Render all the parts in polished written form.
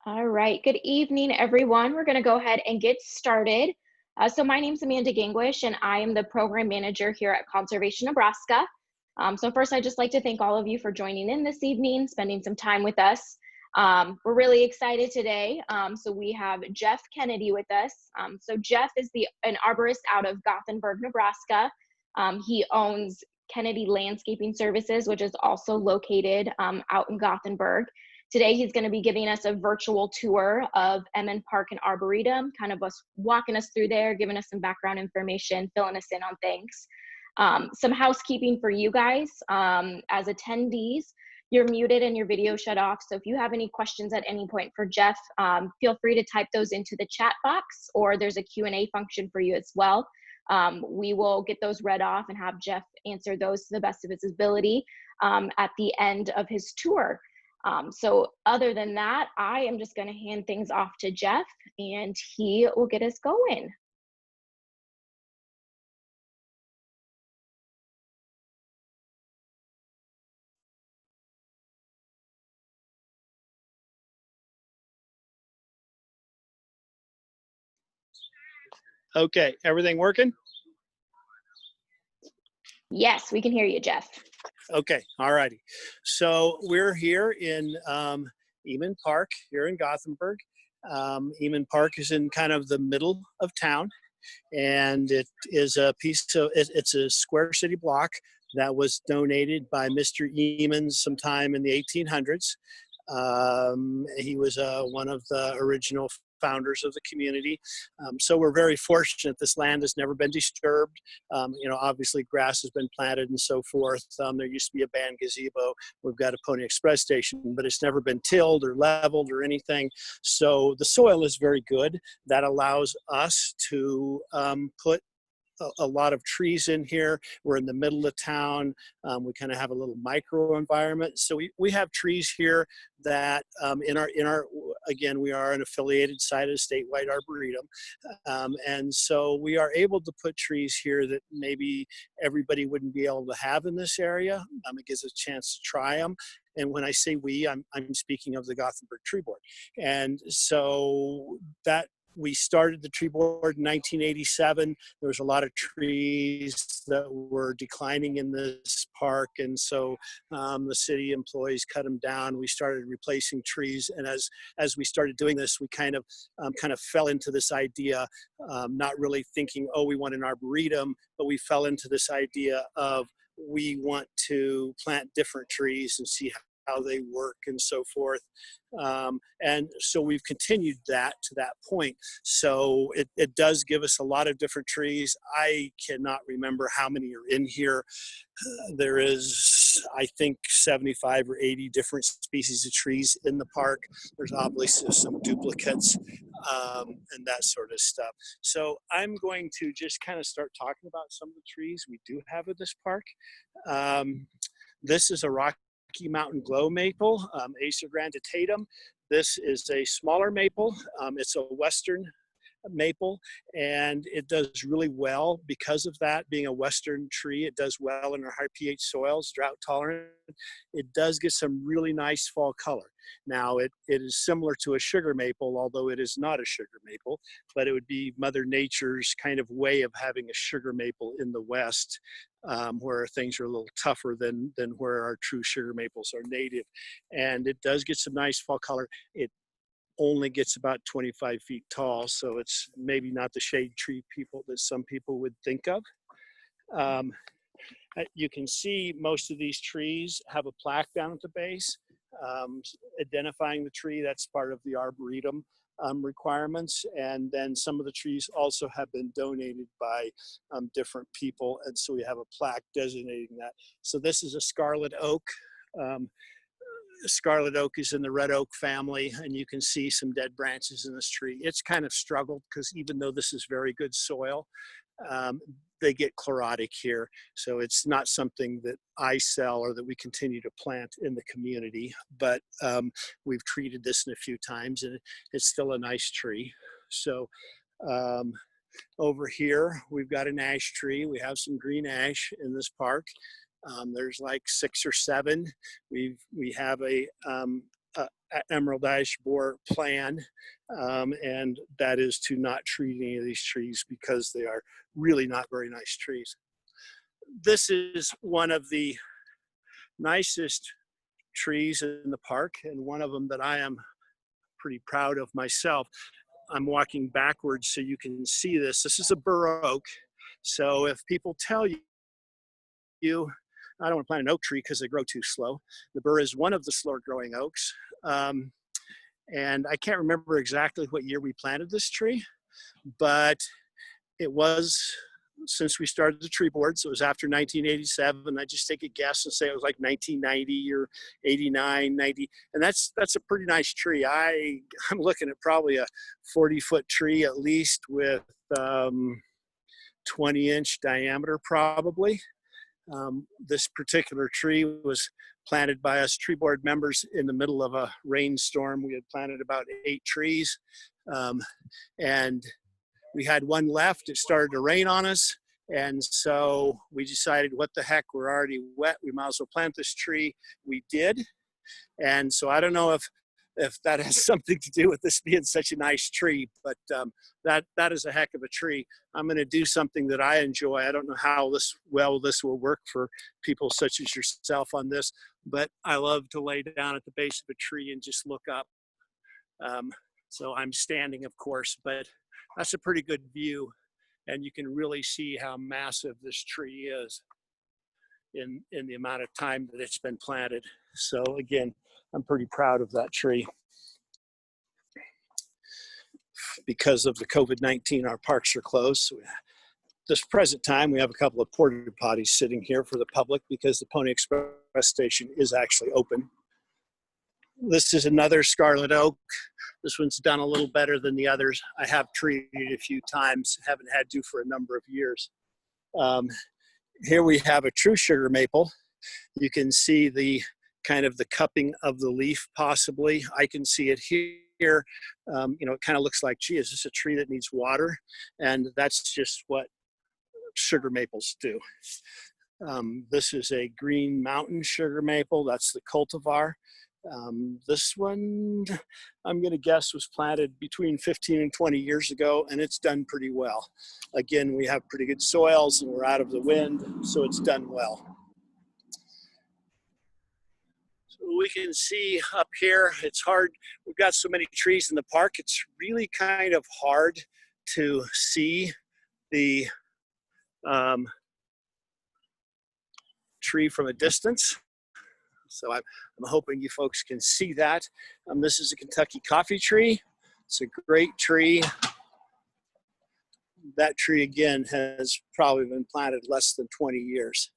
All right. Good evening, everyone. We're going to go ahead and get started. So my name is Amanda Gangwish, and I am the program manager here at Conservation Nebraska. So first, I'd just like to thank all of you for joining in this evening, spending some time with us. We're really excited today. So we have Jeff Kennedy with us. So Jeff is an arborist out of Gothenburg, Nebraska. He owns Kennedy Landscaping Services, which is also located out in Gothenburg. Today, he's going to be giving us a virtual tour of Ehmen Park and Arboretum, kind of walking us through there, giving us some background information, filling us in on things. Some housekeeping for you guys. As attendees, you're muted and your video shut off. So if you have any questions at any point for Jeff, feel free to type those into the chat box, or there's a Q&A function for you as well. We will get those read off and have Jeff answer those to the best of his ability at the end of his tour. So other than that, I am just going to hand things off to Jeff, and he will get us going. Okay, everything working? Yes, we can hear you, Jeff. Okay, all righty. So we're here in Ehmen Park here in Gothenburg. Ehmen Park is in kind of the middle of town, and it is a piece of, it's a square city block that was donated by Mr. Ehmen sometime in the 1800s. He was one of the original founders of the community. So we're very fortunate. This land has never been disturbed. Obviously grass has been planted and so forth. There used to be a band gazebo. We've got a Pony Express station, but it's never been tilled or leveled or anything. So the soil is very good. That allows us to put a lot of trees in here. We're in the middle of town. We kind of have a little micro environment. So we have trees here that again, we are an affiliated site of statewide arboretum. And so we are able to put trees here that maybe everybody wouldn't be able to have in this area. It gives us a chance to try them. And when I say we, I'm speaking of the Gothenburg Tree Board. And so we started the tree board in 1987. There was a lot of trees that were declining in this park, and so the city employees cut them down. We started replacing trees, and as we started doing this, we kind of fell into this idea, not really thinking, oh, we want an arboretum, but we fell into this idea of we want to plant different trees and see how they work and so forth. And so we've continued that to that point. So it does give us a lot of different trees. I cannot remember how many are in here. There is, I think, 75 or 80 different species of trees in the park. There's obviously some duplicates and that sort of stuff. So I'm going to just kind of start talking about some of the trees we do have in this park. This is a Rocky Mountain Glow maple, Acer granditatum. This is a smaller maple. It's a western maple, and it does really well because of that. Being a western tree, it does well in our high pH soils, drought tolerant. It does get some really nice fall color. Now it is similar to a sugar maple, although it is not a sugar maple, but it would be Mother Nature's kind of way of having a sugar maple in the West, where things are a little tougher than where our true sugar maples are native. And it does get some nice fall color. It only gets about 25 feet tall, so it's maybe not the shade tree that some people would think of. You can see most of these trees have a plaque down at the base identifying the tree. That's part of the Arboretum requirements. And then some of the trees also have been donated by different people, and so we have a plaque designating that. So this is a scarlet oak. Scarlet oak is in the red oak family, and you can see some dead branches in this tree. It's kind of struggled because even though this is very good soil, they get chlorotic here. So it's not something that I sell or that we continue to plant in the community, but we've treated this in a few times and it's still a nice tree. So over here, we've got an ash tree. We have some green ash in this park. There's like 6 or 7. We have a emerald ash borer plan, and that is to not treat any of these trees because they are really not very nice trees. This is one of the nicest trees in the park, and one of them that I am pretty proud of myself. I'm walking backwards so you can see this. This is a bur oak. So if people tell you, I don't want to plant an oak tree because they grow too slow. The bur is one of the slower growing oaks. And I can't remember exactly what year we planted this tree, but it was since we started the tree board, so it was after 1987. I just take a guess and say it was like 1990 or 89, 90, and that's a pretty nice tree. I'm looking at probably a 40-foot tree at least with 20-inch diameter probably. This particular tree was planted by us tree board members in the middle of a rainstorm. We had planted about 8 trees, and we had one left. It started to rain on us, and so we decided, what the heck, we're already wet, we might as well plant this tree. We did, and so I don't know if that has something to do with this being such a nice tree, but that is a heck of a tree. I'm going to do something that I enjoy. I don't know how well this will work for people such as yourself on this, but I love to lay down at the base of a tree and just look up. So I'm standing, of course, but that's a pretty good view, and you can really see how massive this tree is in the amount of time that it's been planted. So again, I'm pretty proud of that tree. Because of the COVID-19, our parks are closed. So this present time, we have a couple of porta potties sitting here for the public because the Pony Express station is actually open. This is another scarlet oak. This one's done a little better than the others. I have treated it a few times, haven't had to for a number of years. Here we have a true sugar maple. You can see the kind of the cupping of the leaf possibly. I can see it here. It kind of looks like, gee, is this a tree that needs water? And that's just what sugar maples do. This is a Green Mountain sugar maple. That's the cultivar. This one, I'm going to guess, was planted between 15 and 20 years ago, and it's done pretty well. Again, we have pretty good soils and we're out of the wind, so it's done well. So we can see up here, it's hard. We've got so many trees in the park, it's really kind of hard to see the tree from a distance. So I'm hoping you folks can see that. This is a Kentucky coffee tree. It's a great tree. That tree, again, has probably been planted less than 20 years.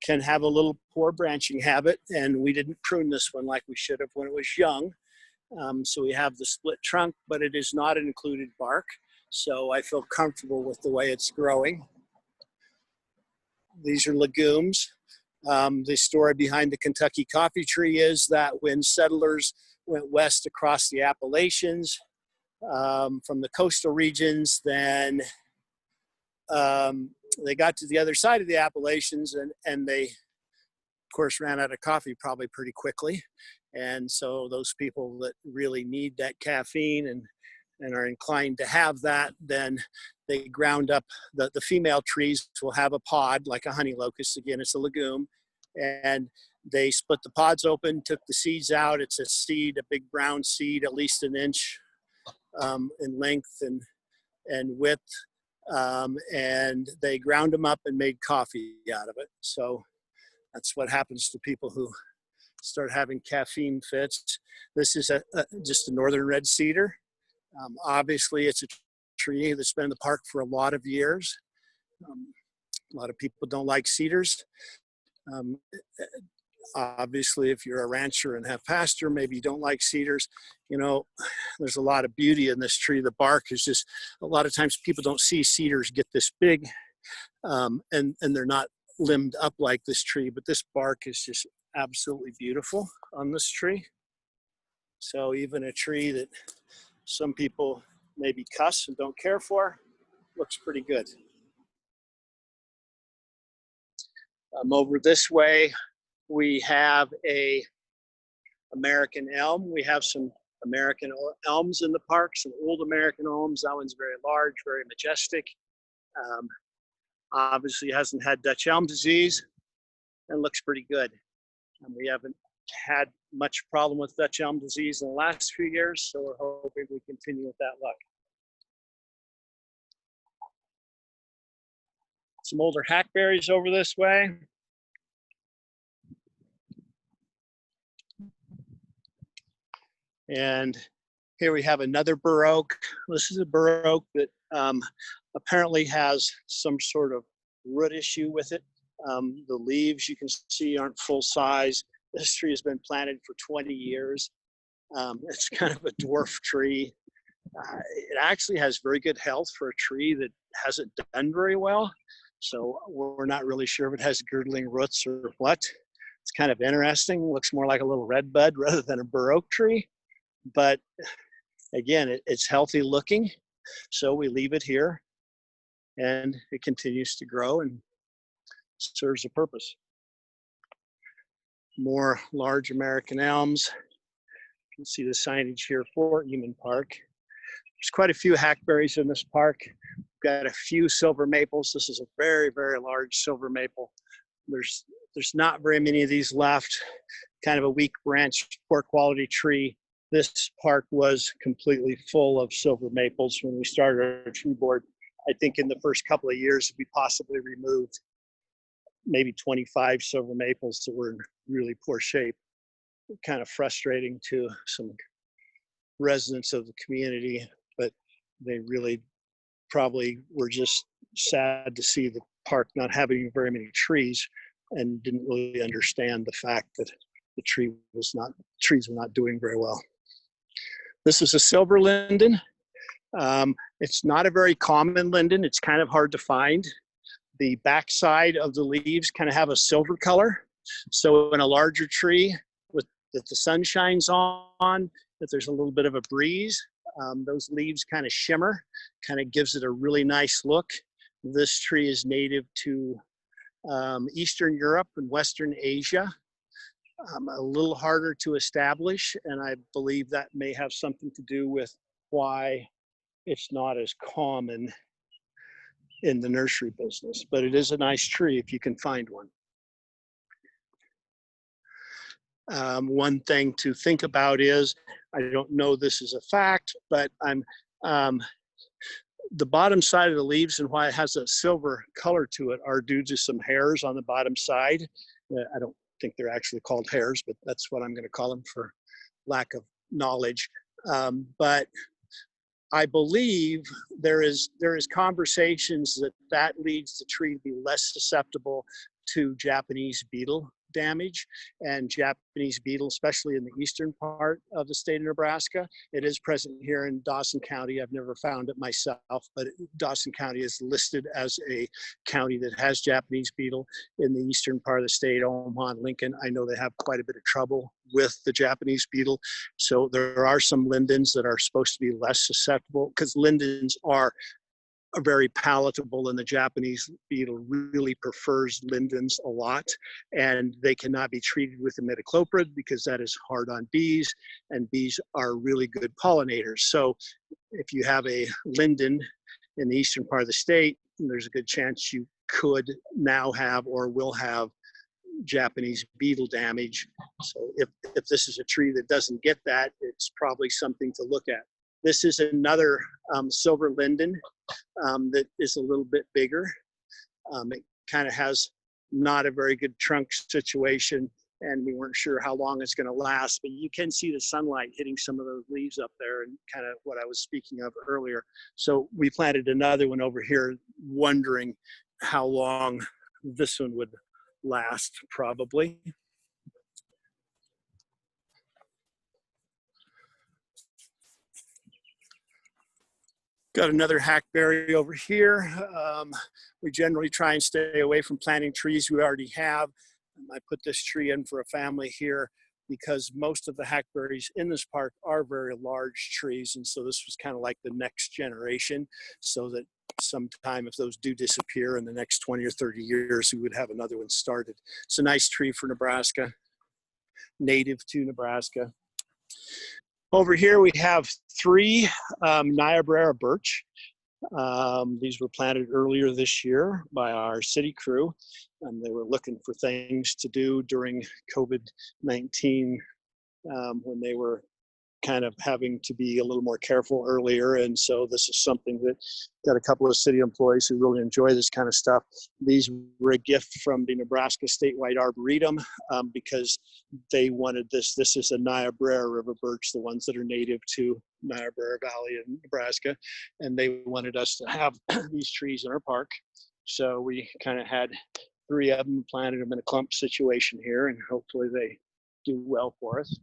Can have a little poor branching habit, and we didn't prune this one like we should have when it was young. So we have the split trunk, but it is not an included bark. So I feel comfortable with the way it's growing. These are legumes. The story behind the Kentucky coffee tree is that when settlers went west across the Appalachians from the coastal regions, then they got to the other side of the Appalachians and they, of course, ran out of coffee probably pretty quickly. And so those people that really need that caffeine and are inclined to have that, then they ground up the female trees will have a pod like a honey locust. Again, it's a legume. And they split the pods open, took the seeds out. It's a seed, a big brown seed, at least an inch in length and width. And they ground them up and made coffee out of it. So that's what happens to people who start having caffeine fits. This is just a northern red cedar. Obviously, it's a tree that's been in the park for a lot of years. A lot of people don't like cedars. Obviously, if you're a rancher and have pasture, maybe you don't like cedars. There's a lot of beauty in this tree. The bark is just, a lot of times people don't see cedars get this big, and they're not limbed up like this tree, but this bark is just absolutely beautiful on this tree. So even a tree that some people maybe cuss and don't care for, looks pretty good. Over this way, we have a American elm. We have some American elms in the park, some old American elms. That one's very large, very majestic. Obviously hasn't had Dutch elm disease and looks pretty good. We haven't had much problem with Dutch elm disease in the last few years, so we're hoping we continue with that luck. Some older hackberries over this way. And here we have another bur oak. This is a bur oak that apparently has some sort of root issue with it. The leaves you can see aren't full size. This tree has been planted for 20 years. It's kind of a dwarf tree. It actually has very good health for a tree that hasn't done very well. So we're not really sure if it has girdling roots or what. It's kind of interesting. Looks more like a little red bud rather than a bur oak tree. But again, it's healthy looking. So we leave it here and it continues to grow and serves a purpose. More large American elms. You can see the signage here for Ehmen Park. There's quite a few hackberries in this park. We've got a few silver maples. This is a very, very large silver maple. There's not very many of these left. Kind of a weak branch, poor quality tree. This park was completely full of silver maples when we started our tree board. I think in the first couple of years, we possibly removed maybe 25 silver maples that were in really poor shape. Kind of frustrating to some residents of the community, but they really probably were just sad to see the park not having very many trees and didn't really understand the fact that the trees were not doing very well. This is a silver linden. It's not a very common linden. It's kind of hard to find. The backside of the leaves kind of have a silver color. So in a larger tree that the sun shines on, that there's a little bit of a breeze, those leaves kind of shimmer, kind of gives it a really nice look. This tree is native to Eastern Europe and Western Asia. A little harder to establish, and I believe that may have something to do with why it's not as common in the nursery business, but it is a nice tree if you can find one. One thing to think about is, I don't know this is a fact, but the bottom side of the leaves and why it has a silver color to it are due to some hairs on the bottom side. I don't think they're actually called hairs, but that's what I'm going to call them for lack of knowledge. But I believe there is conversations that leads the tree to be less susceptible to Japanese beetle damage, and Japanese beetle, especially in the eastern part of the state of Nebraska. It is present here in Dawson County. I've never found it myself, but Dawson County is listed as a county that has Japanese beetle. In the eastern part of the state, Omaha and Lincoln, I know they have quite a bit of trouble with the Japanese beetle. So there are some lindens that are supposed to be less susceptible, because lindens are very palatable, and the Japanese beetle really prefers lindens a lot, and they cannot be treated with imidacloprid because that is hard on bees, and bees are really good pollinators. So if you have a linden in the eastern part of the state, there's a good chance you could now have or will have Japanese beetle damage. So if this is a tree that doesn't get that, it's probably something to look at. This is another silver linden that is a little bit bigger. It kind of has not a very good trunk situation, and we weren't sure how long it's going to last, but you can see the sunlight hitting some of those leaves up there, and kind of what I was speaking of earlier. So we planted another one over here, wondering how long this one would last, probably. Got another hackberry over here. We generally try and stay away from planting trees we already have. I put this tree in for a family here because most of the hackberries in this park are very large trees, and so this was kind of like the next generation, so that sometime if those do disappear in the next 20 or 30 years, we would have another one started. It's a nice tree for Nebraska. native to Nebraska. Over here we have 3 Niobrara birch. These were planted earlier this year by our city crew, and they were looking for things to do during COVID-19 when they were kind of having to be a little more careful earlier. And so this is something that got a couple of city employees who really enjoy this kind of stuff. These were a gift from the Nebraska statewide Arboretum because they wanted this. This is a Niobrara river birch, the ones that are native to Niobrara Valley in Nebraska. And they wanted us to have these trees in our park. So we kind of had 3 of them, planted them in a clump situation here, and hopefully they do well for us.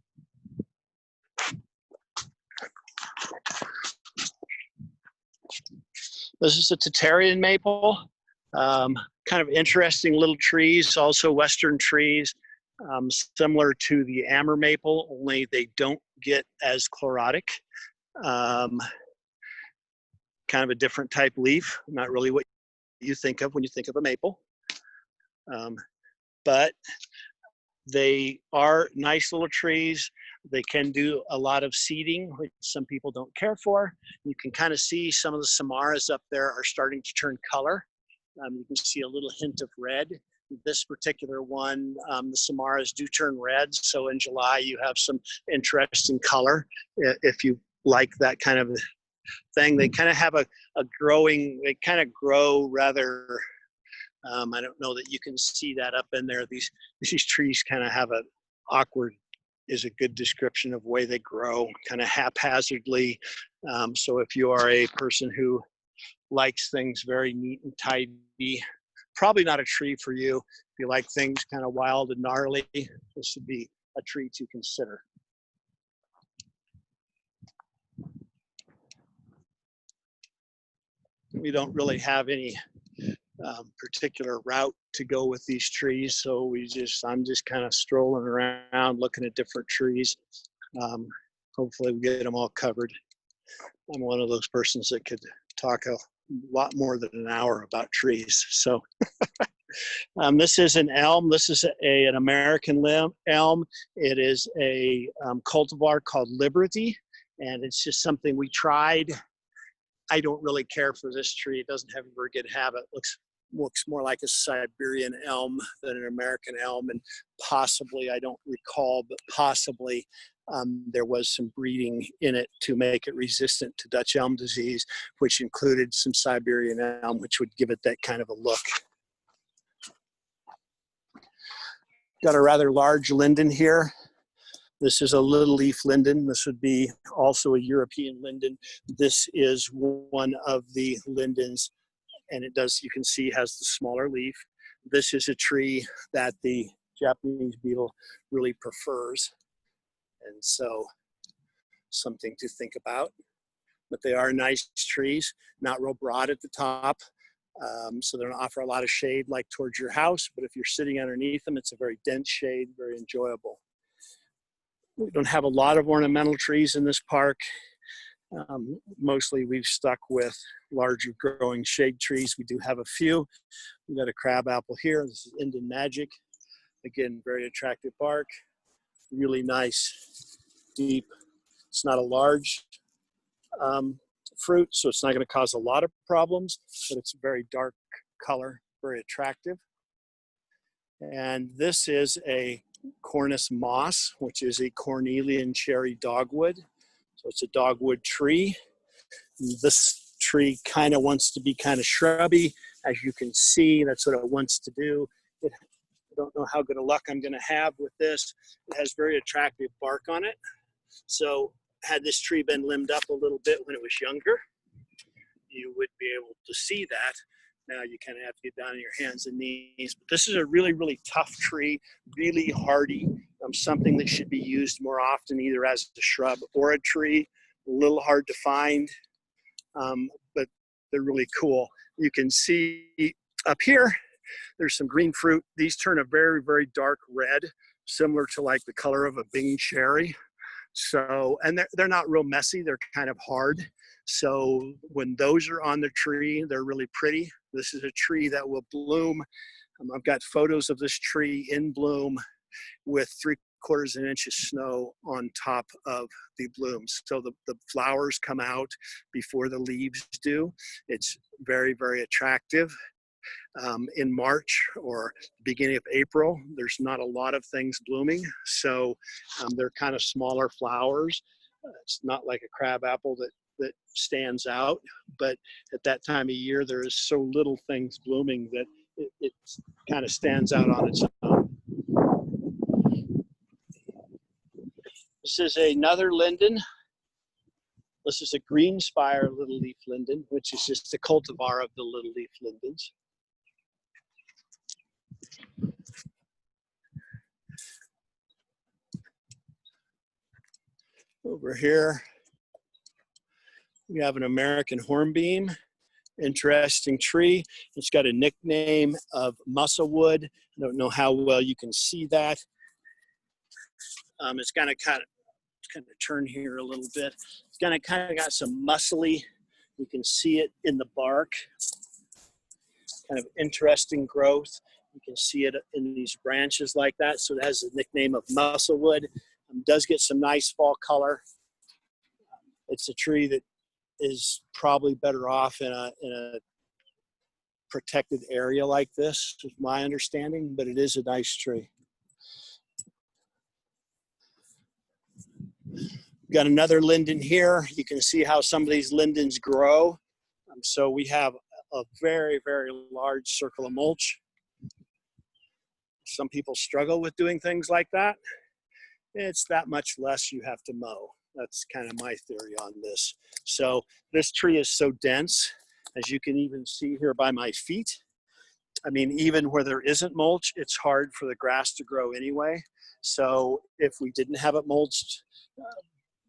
This is a Tatarian maple, kind of interesting little trees, also Western trees, similar to the Amur maple, only they don't get as chlorotic. Kind of a different type leaf, not really what you think of when you think of a maple. But they are nice little trees. They can do a lot of seeding, which some people don't care for. You can kind of see some of the samaras up there are starting to turn color. You can see a little hint of red. This particular one, the samaras do turn red. So in July, you have some interesting color. If you like that kind of thing, they kind of have a growing, they kind of grow rather, I don't know that you can see that up in there. These trees kind of have an awkward, is a good description of the way they grow, kind of haphazardly. So if you are a person who likes things very neat and tidy, probably not a tree for you. If you like things kind of wild and gnarly, this would be a tree to consider. We don't really have any particular route to go with these trees, so I'm just kind of strolling around looking at different trees. Hopefully we get them all covered. I'm one of those persons that could talk a lot more than an hour about trees. So this is an elm. This is an American elm. It is a cultivar called Liberty, and it's just something we tried. I don't really care for this tree. It doesn't have a very good habit. Looks more like a Siberian elm than an American elm, and possibly, I don't recall, but possibly there was some breeding in it to make it resistant to Dutch elm disease, which included some Siberian elm, which would give it that kind of a look. Got a rather large linden here. This is a little leaf linden. This would be also a European linden. This is one of the lindens, and it does, you can see, has the smaller leaf. This is a tree that the Japanese beetle really prefers, and so something to think about. But they are nice trees, not real broad at the top, so they don't offer a lot of shade like towards your house, but if you're sitting underneath them, it's a very dense shade, very enjoyable. We don't have a lot of ornamental trees in this park. Mostly we've stuck with larger growing shade trees. We do have a few. We've got a crabapple here. This is Indian Magic. Again, very attractive bark. Really nice, deep. It's not a large fruit, so it's not going to cause a lot of problems, but it's a very dark color, very attractive. And this is a Cornus moss, which is a cornelian cherry dogwood. So it's a dogwood tree. This tree kind of wants to be kind of shrubby. As you can see, that's what it wants to do. I don't know how good a luck I'm going to have with this. It has very attractive bark on it. So had this tree been limbed up a little bit when it was younger, you would be able to see that. Now you kind of have to get down on your hands and knees. But this is a really, really tough tree, really hardy, something that should be used more often, either as a shrub or a tree. A little hard to find, but they're really cool. You can see up here, there's some green fruit. These turn a very, very dark red, similar to like the color of a Bing cherry. So, and they're not real messy, they're kind of hard. So when those are on the tree, they're really pretty. This is a tree that will bloom. I've got photos of this tree in bloom with quarters of an inch of snow on top of the blooms. So the flowers come out before the leaves do. It's very, very attractive. In March or beginning of April, there's not a lot of things blooming. So they're kind of smaller flowers. It's not like a crabapple that stands out, but at that time of year, there is so little things blooming that it kind of stands out on its own. This is another linden. This is a green spire little leaf linden, which is just a cultivar of the little leaf lindens. Over here, we have an American hornbeam. Interesting tree. It's got a nickname of musclewood. I don't know how well you can see that. It's kind of turn here a little bit. It's kind of got some muscly. You can see it in the bark. Kind of interesting growth. You can see it in these branches like that. So it has the nickname of musclewood. Does get some nice fall color. It's a tree that is probably better off in a protected area like this, is my understanding, but it is a nice tree. Got another linden here. You can see how some of these lindens grow. So we have a very, very large circle of mulch. Some people struggle with doing things like that. It's that much less you have to mow. That's kind of my theory on this. So this tree is so dense, as you can even see here by my feet. I mean, even where there isn't mulch, it's hard for the grass to grow anyway. So if we didn't have it mulched,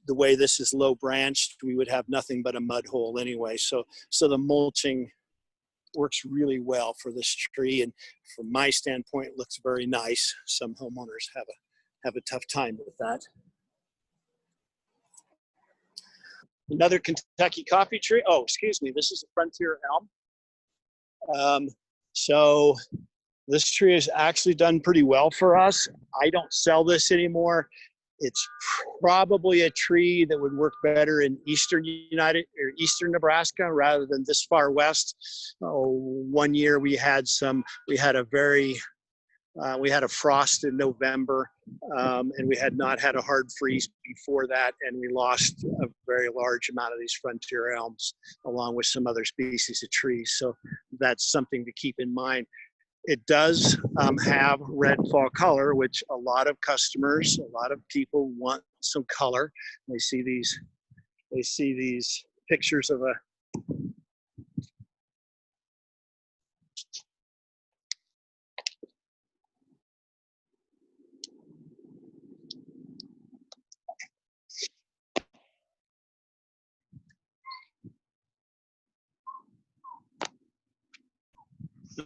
the way this is low branched, we would have nothing but a mud hole anyway. So the mulching works really well for this tree, and from my standpoint, it looks very nice. Some homeowners have a tough time with that. Another Kentucky coffee tree. Oh, excuse me. This is a frontier elm. So this tree has actually done pretty well for us. I don't sell this anymore. It's probably a tree that would work better in eastern Nebraska rather than this far west. One year we had a frost in November, and we had not had a hard freeze before that, and we lost a very large amount of these frontier elms along with some other species of trees. So that's something to keep in mind. It does have red fall color, which a lot of customers, a lot of people want some color. They see these pictures of a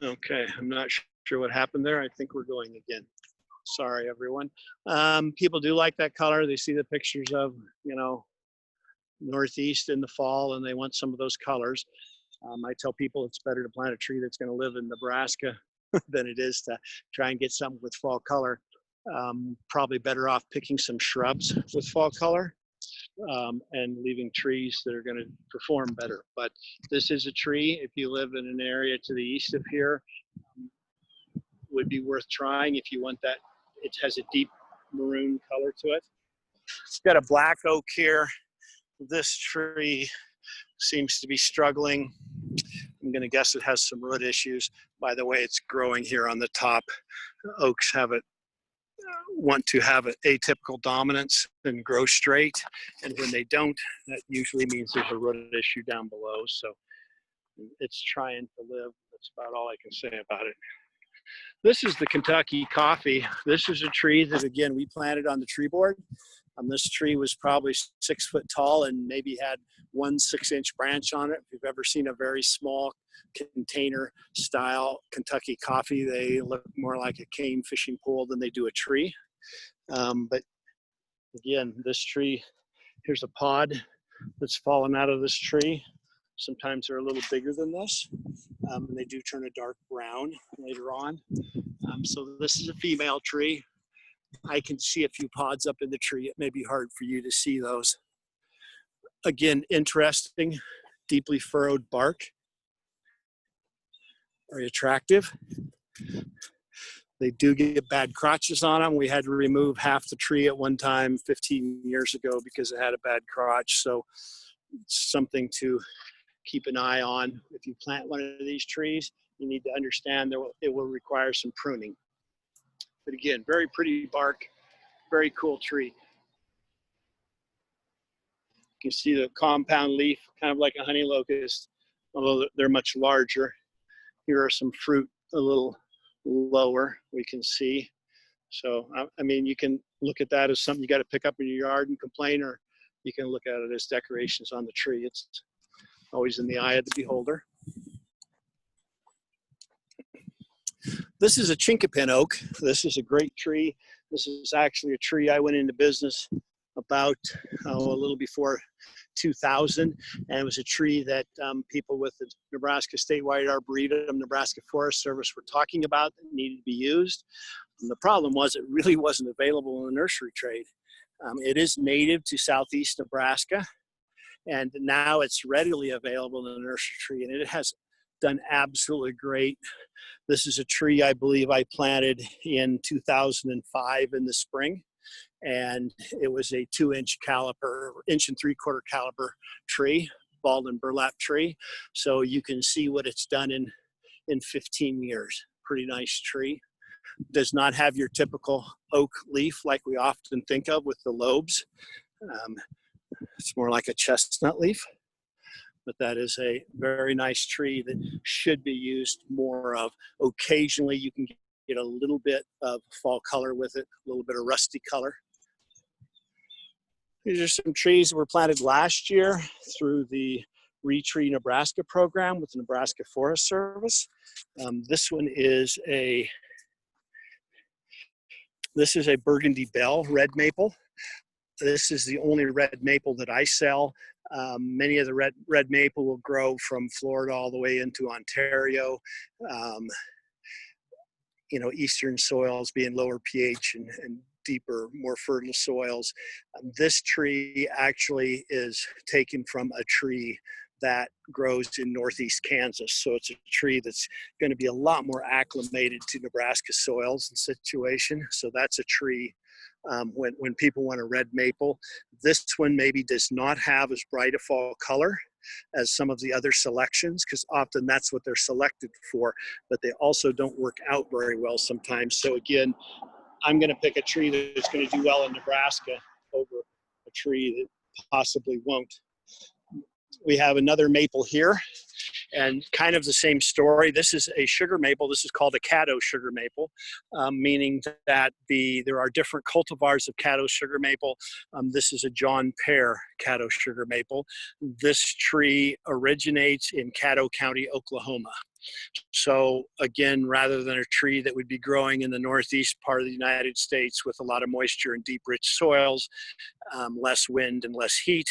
Okay, I'm not sure what happened there. I think we're going again. Sorry, everyone. People do like that color. They see the pictures of, Northeast in the fall, and they want some of those colors. I tell people it's better to plant a tree that's going to live in Nebraska than it is to try and get something with fall color. Probably better off picking some shrubs with fall color and leaving trees that are going to perform better. But this is a tree, if you live in an area to the east of here, would be worth trying if you want that. It has a deep maroon color to it. It's got a black oak here. This tree seems to be struggling. I'm going to guess it has some root issues. By the way, it's growing here on the top. Oaks want to have an atypical dominance and grow straight, and when they don't, that usually means there's a root issue down below. So it's trying to live. That's about all I can say about it. This is the Kentucky coffee. This is a tree that, again, we planted on the tree board. This tree was probably 6 foot tall and maybe had 1 6-inch branch on it. If you've ever seen a very small container style Kentucky coffee, they look more like a cane fishing pole than they do a tree. But again, this tree, here's a pod that's fallen out of this tree. Sometimes they're a little bigger than this, and they do turn a dark brown later on. So this is a female tree. I can see a few pods up in the tree. It may be hard for you to see those. Again, interesting, deeply furrowed bark. Very attractive. They do get bad crotches on them. We had to remove half the tree at one time 15 years ago because it had a bad crotch. So it's something to keep an eye on. If you plant one of these trees, you need to understand it will require some pruning. But again, very pretty bark, very cool tree. You can see the compound leaf, kind of like a honey locust, although they're much larger. Here are some fruit a little lower, we can see. So, I mean, you can look at that as something you got to pick up in your yard and complain, or you can look at it as decorations on the tree. It's always in the eye of the beholder. This is a chinkapin oak. This is a great tree. This is actually a tree I went into business about a little before 2000, and it was a tree that people with the Nebraska Statewide Arboretum, Nebraska Forest Service were talking about that needed to be used. And the problem was it really wasn't available in the nursery trade. It is native to southeast Nebraska, and now it's readily available in the nursery tree, and it has done absolutely great. This is a tree I believe I planted in 2005 in the spring, and it was a 2-inch caliper, 1 3/4 caliber tree, balled and burlap tree. So you can see what it's done in 15 years. Pretty nice tree. Does not have your typical oak leaf like we often think of with the lobes. It's more like a chestnut leaf, but that is a very nice tree that should be used more of. Occasionally you can get a little bit of fall color with it, a little bit of rusty color. These are some trees that were planted last year through the Retree Nebraska program with the Nebraska Forest Service. This one is a Burgundy Bell red maple. This is the only red maple that I sell. Many of the red maple will grow from Florida all the way into Ontario. You know, eastern soils being lower pH and deeper, more fertile soils. This tree actually is taken from a tree that grows in northeast Kansas. So it's a tree that's going to be a lot more acclimated to Nebraska soils and situation. So that's a tree when people want a red maple. This one maybe does not have as bright a fall color as some of the other selections, because often that's what they're selected for, but they also don't work out very well sometimes. So again, I'm going to pick a tree that's going to do well in Nebraska over a tree that possibly won't. We have another maple here, and kind of the same story. This is a sugar maple. This is called a Caddo sugar maple, meaning that there are different cultivars of Caddo sugar maple. This is a John Pear Caddo sugar maple. This tree originates in Caddo County, Oklahoma. So again, rather than a tree that would be growing in the northeast part of the United States with a lot of moisture and deep, rich soils, less wind and less heat,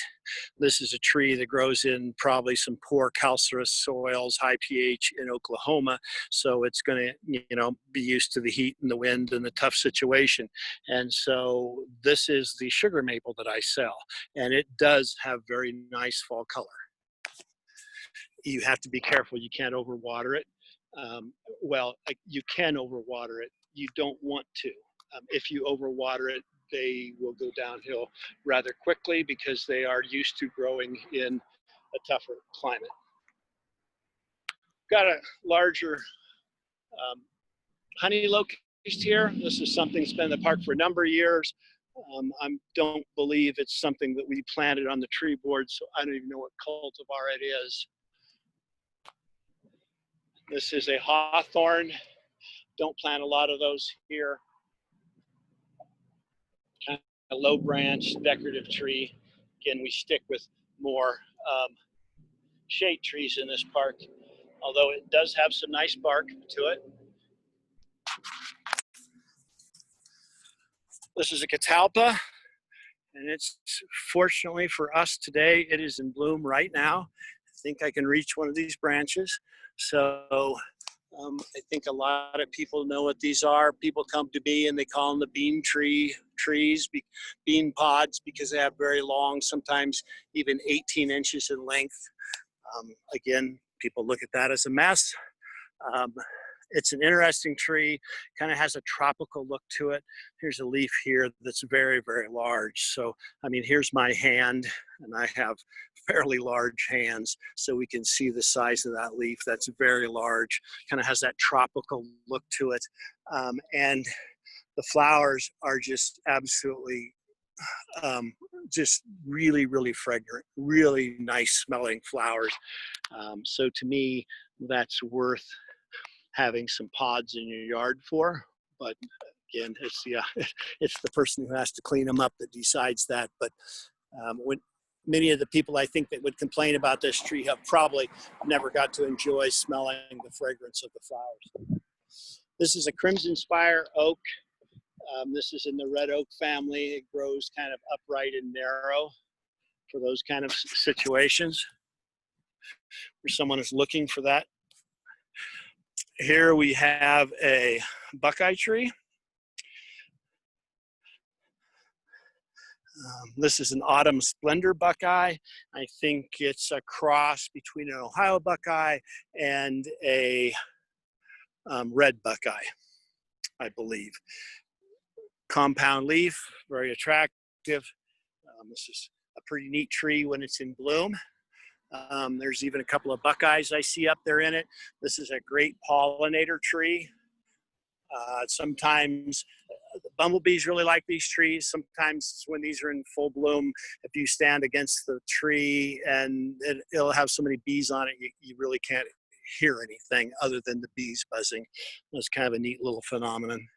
this is a tree that grows in probably some poor calcareous soils, high pH in Oklahoma. So it's going to, be used to the heat and the wind and the tough situation. And so this is the sugar maple that I sell, and it does have very nice fall color. You have to be careful. You can't overwater it. You can overwater it. You don't want to. If you overwater it, they will go downhill rather quickly because they are used to growing in a tougher climate. Got a larger honey locust here. This is something that's been in the park for a number of years. I don't believe it's something that we planted on the tree board, so I don't even know what cultivar it is. This is a hawthorn. Don't plant a lot of those here. Kind of low branch, decorative tree. Again, we stick with more shade trees in this park, although it does have some nice bark to it. This is a catalpa, and it's, fortunately for us today, it is in bloom right now. I think I can reach one of these branches. So I think a lot of people know what these are. People come to me and they call them the bean pods, because they have very long, sometimes even 18 inches in length. Again, people look at that as a mess. It's an interesting tree, kind of has a tropical look to it. Here's a leaf here that's very, very large. So, I mean, here's my hand, and I have fairly large hands, so we can see the size of that leaf. That's very large, kind of has that tropical look to it. And the flowers are just absolutely, just really, really fragrant, really nice smelling flowers. So to me, that's worth having some pods in your yard for. But again, it's the person who has to clean them up that decides that. But when many of the people I think that would complain about this tree have probably never got to enjoy smelling the fragrance of the flowers. This is a crimson spire oak. This is in the red oak family. It grows kind of upright and narrow for those kind of situations where someone is looking for that. Here we have a buckeye tree. This is an autumn splendor buckeye. I think it's a cross between an Ohio buckeye and a red buckeye, I believe. Compound leaf, very attractive. This is a pretty neat tree when it's in bloom. There's even a couple of buckeyes I see up there in it. This is a great pollinator tree. Sometimes the bumblebees really like these trees. Sometimes when these are in full bloom, if you stand against the tree and it'll have so many bees on it, you really can't hear anything other than the bees buzzing. That's kind of a neat little phenomenon.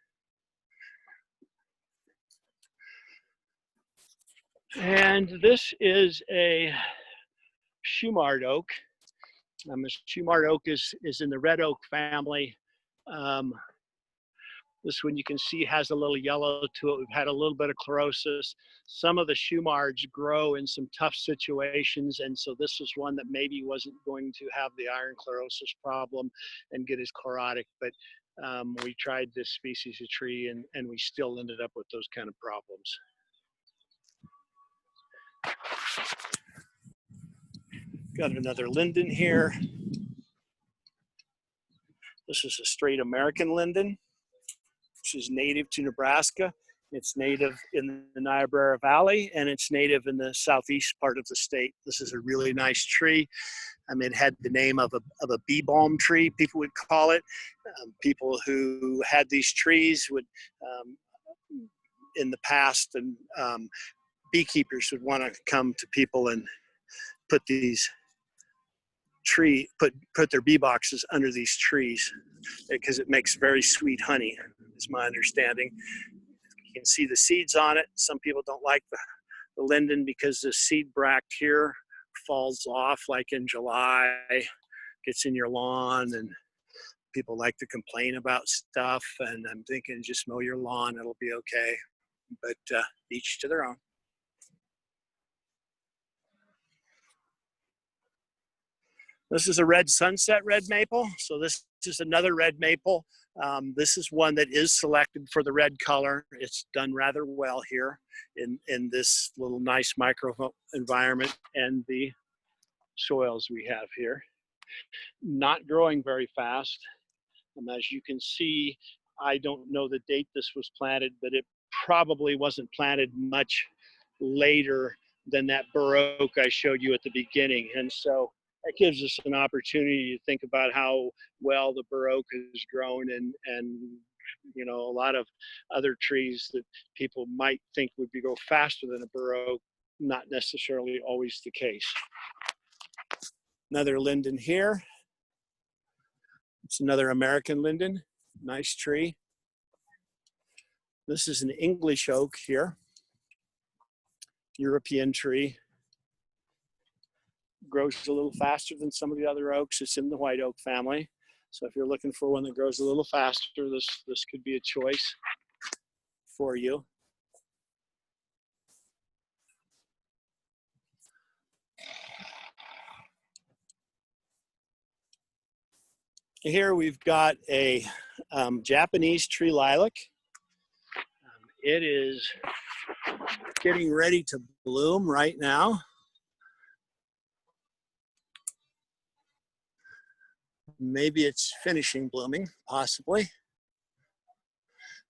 And this is a Shumard oak. The Shumard oak is in the red oak family. This one you can see has a little yellow to it. We've had a little bit of chlorosis. Some of the Shumards grow in some tough situations, and so this is one that maybe wasn't going to have the iron chlorosis problem and get as chlorotic, but we tried this species of tree and we still ended up with those kind of problems. Got another linden here. This is a straight American linden, which is native to Nebraska. It's native in the Niobrara Valley, and it's native in the southeast part of the state. This is a really nice tree. It had the name of a bee balm tree, people would call it. People who had these trees would, in the past, and beekeepers would want to come to people and put these put their bee boxes under these trees because it makes very sweet honey, is my understanding. You can see the seeds on it. Some people don't like the linden because the seed bract here falls off like in July, gets in your lawn, and people like to complain about stuff, and I'm thinking just mow your lawn, it'll be okay. But each to their own. This is a red sunset red maple. So this is another red maple. This is one that is selected for the red color. It's done rather well here in this little nice micro environment and the soils we have here. Not growing very fast. As you can see, I don't know the date this was planted, but it probably wasn't planted much later than that bur oak I showed you at the beginning. And so that gives us an opportunity to think about how well the bur oak has grown, and you know, a lot of other trees that people might think would grow faster than a bur oak, not necessarily always the case. Another linden here. It's another American linden, nice tree. This is an English oak here, European tree. Grows a little faster than some of the other oaks. It's in the white oak family. So if you're looking for one that grows a little faster, this could be a choice for you. Here we've got a Japanese tree lilac. It is getting ready to bloom right now. Maybe it's finishing blooming, possibly.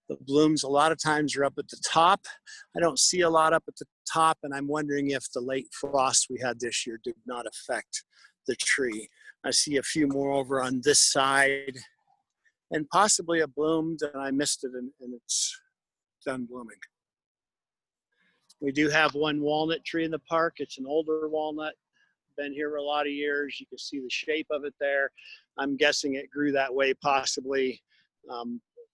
The blooms a lot of times are up at the top. I don't see a lot up at the top, and I'm wondering if the late frost we had this year did not affect the tree. I see a few more over on this side, and possibly a bloomed and I missed it and it's done blooming. We do have one walnut tree in the park. It's an older walnut, been here for a lot of years. You can see the shape of it there. I'm guessing it grew that way, possibly.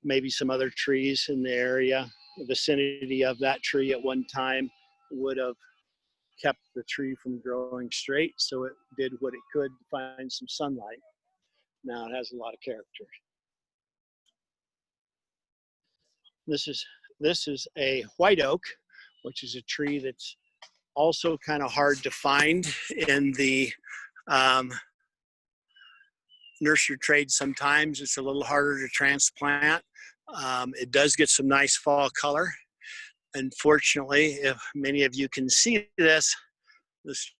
Maybe some other trees in the area, the vicinity of that tree at one time would have kept the tree from growing straight, so it did what it could to find some sunlight. Now it has a lot of character. This is a white oak, which is a tree that's also kind of hard to find in the nursery trade. Sometimes it's a little harder to transplant. It does get some nice fall color. Unfortunately, if many of you can see this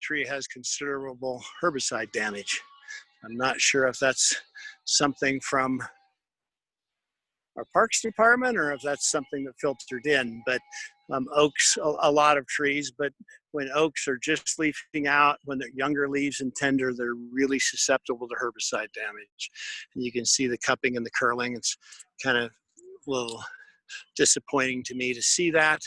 tree has considerable herbicide damage. I'm not sure if that's something from our Parks Department or if that's something that filtered in, but oaks, a lot of trees, but when oaks are just leafing out, when they're younger leaves and tender, they're really susceptible to herbicide damage. And you can see the cupping and the curling. It's kind of a little disappointing to me to see that.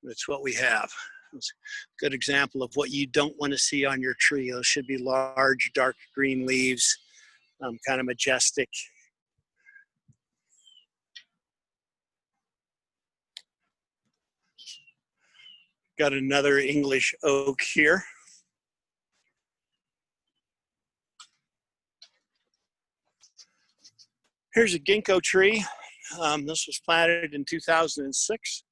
That's what we have. It's a good example of what you don't want to see on your tree. Those should be large, dark green leaves, kind of majestic. Got another English oak here. Here's a ginkgo tree. This was planted in 2006.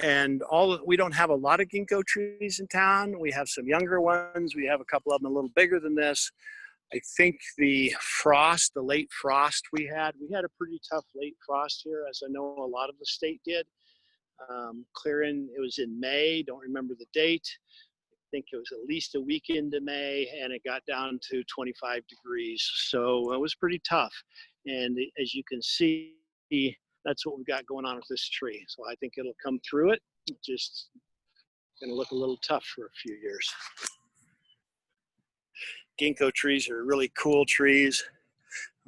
And we don't have a lot of ginkgo trees in town. We have some younger ones. We have a couple of them a little bigger than this. I think the late frost we had a pretty tough late frost here, as I know a lot of the state did. Clearing, it was in May, don't remember the date. I think it was at least a week into May, and it got down to 25 degrees. So it was pretty tough. And as you can see, that's what we've got going on with this tree. So I think it'll come through it. It's just gonna look a little tough for a few years. Ginkgo trees are really cool trees.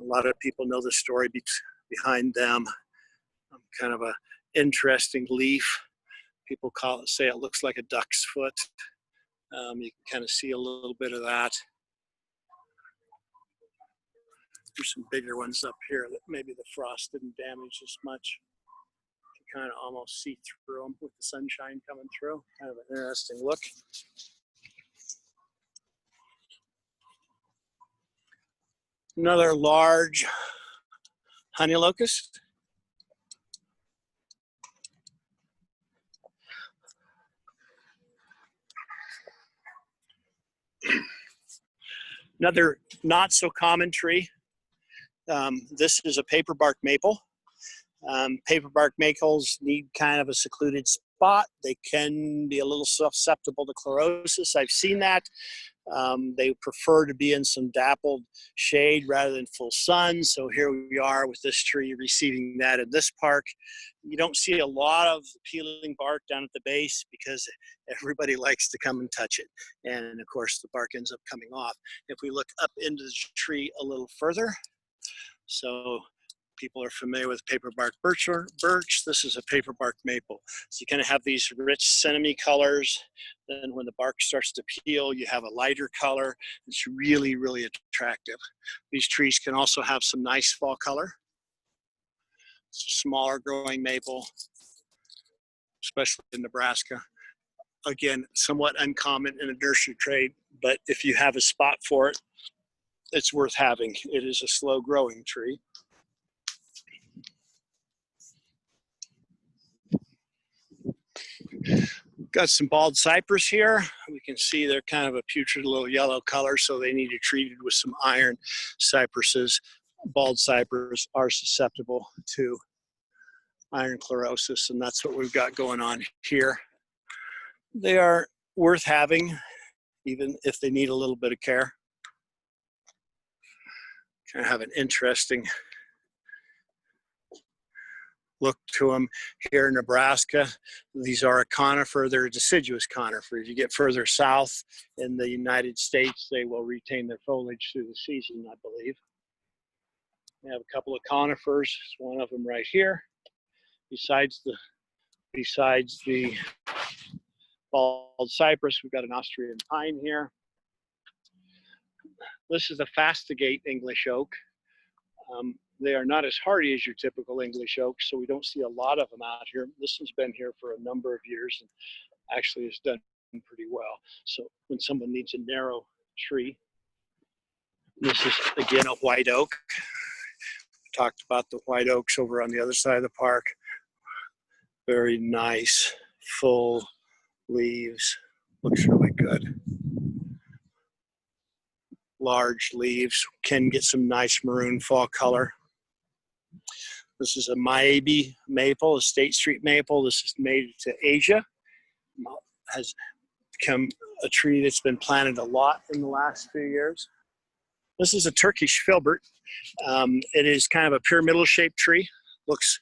A lot of people know the story behind them. Kind of a interesting leaf. People say it looks like a duck's foot. You can kind of see a little bit of that. There's some bigger ones up here that maybe the frost didn't damage as much. You can kind of almost see through them with the sunshine coming through. Kind of an interesting look. Another large honey locust. Another not so common tree. This is a paperbark maple. Paperbark maples need kind of a secluded spot. They can be a little susceptible to chlorosis. I've seen that. They prefer to be in some dappled shade rather than full sun. So here we are with this tree receiving that in this park. You don't see a lot of peeling bark down at the base because everybody likes to come and touch it. And of course the bark ends up coming off. If we look up into the tree a little further, so people are familiar with paperbark birch. This is a paperbark maple. So you kind of have these rich cinnamon colors. Then when the bark starts to peel, you have a lighter color. It's really, really attractive. These trees can also have some nice fall color. It's a smaller growing maple, especially in Nebraska. Again, somewhat uncommon in a nursery trade, but if you have a spot for it, it's worth having. It is a slow growing tree. Got some bald cypress here. We can see they're kind of a putrid little yellow color, so they need to be treated with some iron. Cypresses, bald cypress, are susceptible to iron chlorosis, and that's what we've got going on here. They are worth having, even if they need a little bit of care. Kind of have an interesting look to them here in Nebraska. These are a conifer. They're a deciduous conifer. As you get further south in the United States, they will retain their foliage through the season, I believe. We have a couple of conifers. One of them right here. Besides the bald cypress, we've got an Austrian pine here. This is a fastigate English oak. They are not as hardy as your typical English oak, so we don't see a lot of them out here. This one's been here for a number of years and actually has done pretty well. So when someone needs a narrow tree, this is again a white oak. We talked about the white oaks over on the other side of the park. Very nice, full leaves. Looks really good. Large leaves, can get some nice maroon fall color. This is a Maibi maple, a State Street maple. This is native to Asia. Has become a tree that's been planted a lot in the last few years. This is a Turkish filbert. It is kind of a pyramidal shaped tree. Looks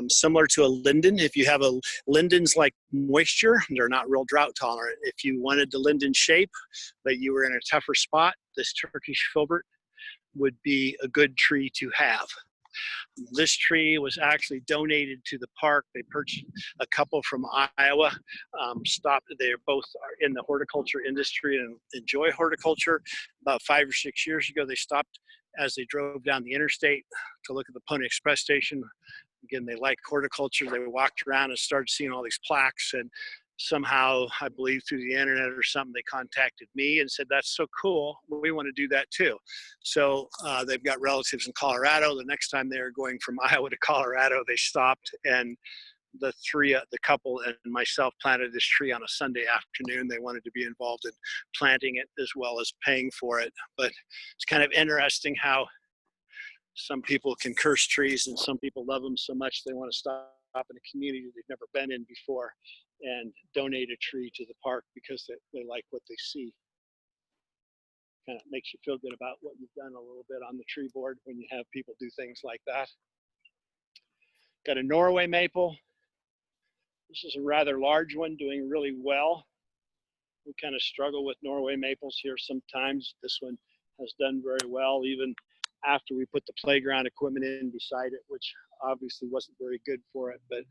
similar to a linden. If you have lindens like moisture, they're not real drought tolerant. If you wanted the linden shape, but you were in a tougher spot, this Turkish filbert would be a good tree to have. This tree was actually donated to the park. They purchased a couple from Iowa. They're both in the horticulture industry and enjoy horticulture. About 5 or 6 years ago, they stopped as they drove down the interstate to look at the Pony Express station. Again, they like horticulture. They walked around and started seeing all these plaques, and somehow, I believe through the internet or something, they contacted me and said, that's so cool, we want to do that too. So they've got relatives in Colorado. The next time they were going from Iowa to Colorado, they stopped, and the couple and myself planted this tree on a Sunday afternoon. They wanted to be involved in planting it as well as paying for it. But it's kind of interesting how some people can curse trees and some people love them so much they want to stop in a community they've never been in before and donate a tree to the park because they like what they see. Kind of makes you feel good about what you've done a little bit on the tree board when you have people do things like that. Got a Norway maple. This is a rather large one, doing really well. We kind of struggle with Norway maples here sometimes. This one has done very well, even after we put the playground equipment in beside it, which obviously wasn't very good for it, but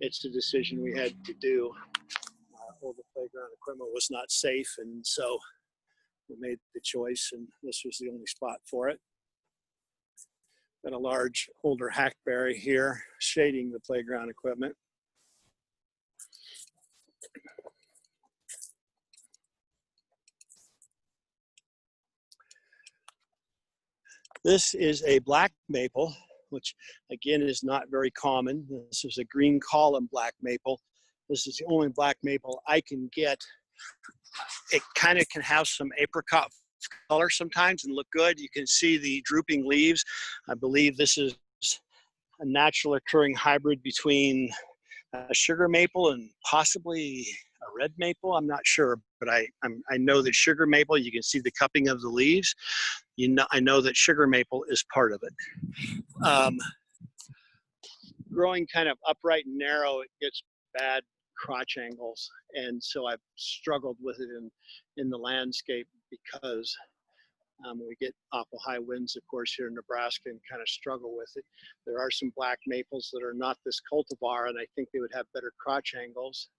it's a decision we had to do. All the playground equipment was not safe, and so we made the choice, and this was the only spot for it. Got a large older hackberry here shading the playground equipment. This is a black maple, which again is not very common. This is a green column black maple. This is the only black maple I can get. It kind of can have some apricot color sometimes and look good. You can see the drooping leaves. I believe this is a natural occurring hybrid between a sugar maple and possibly a red maple. I'm not sure, but I know that sugar maple, you can see the cupping of the leaves. I know that sugar maple is part of it. Growing kind of upright and narrow, it gets bad crotch angles, and so I've struggled with it in the landscape because we get awful high winds, of course, here in Nebraska, and kind of struggle with it. There are some black maples that are not this cultivar, and I think they would have better crotch angles,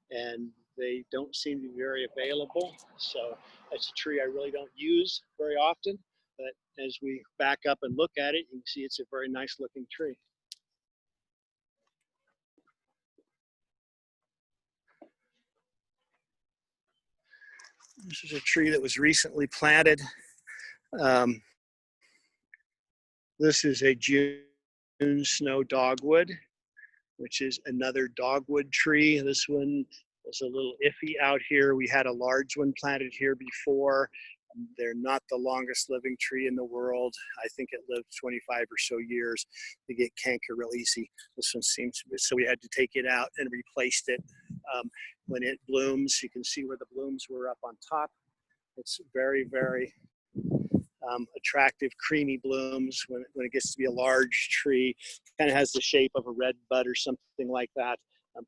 and they don't seem to be very available. So it's a tree I really don't use very often, but as we back up and look at it, you can see it's a very nice looking tree. This is a tree that was recently planted. This is a June snow dogwood, which is another dogwood tree. This one was a little iffy out here. We had a large one planted here before. They're not the longest living tree in the world. I think it lived 25 or so years. They get canker real easy. This one seems to be, so we had to take it out and replaced it. When it blooms, you can see where the blooms were up on top. It's very, very attractive, creamy blooms when it gets to be a large tree. Kind of has the shape of a red bud or something like that.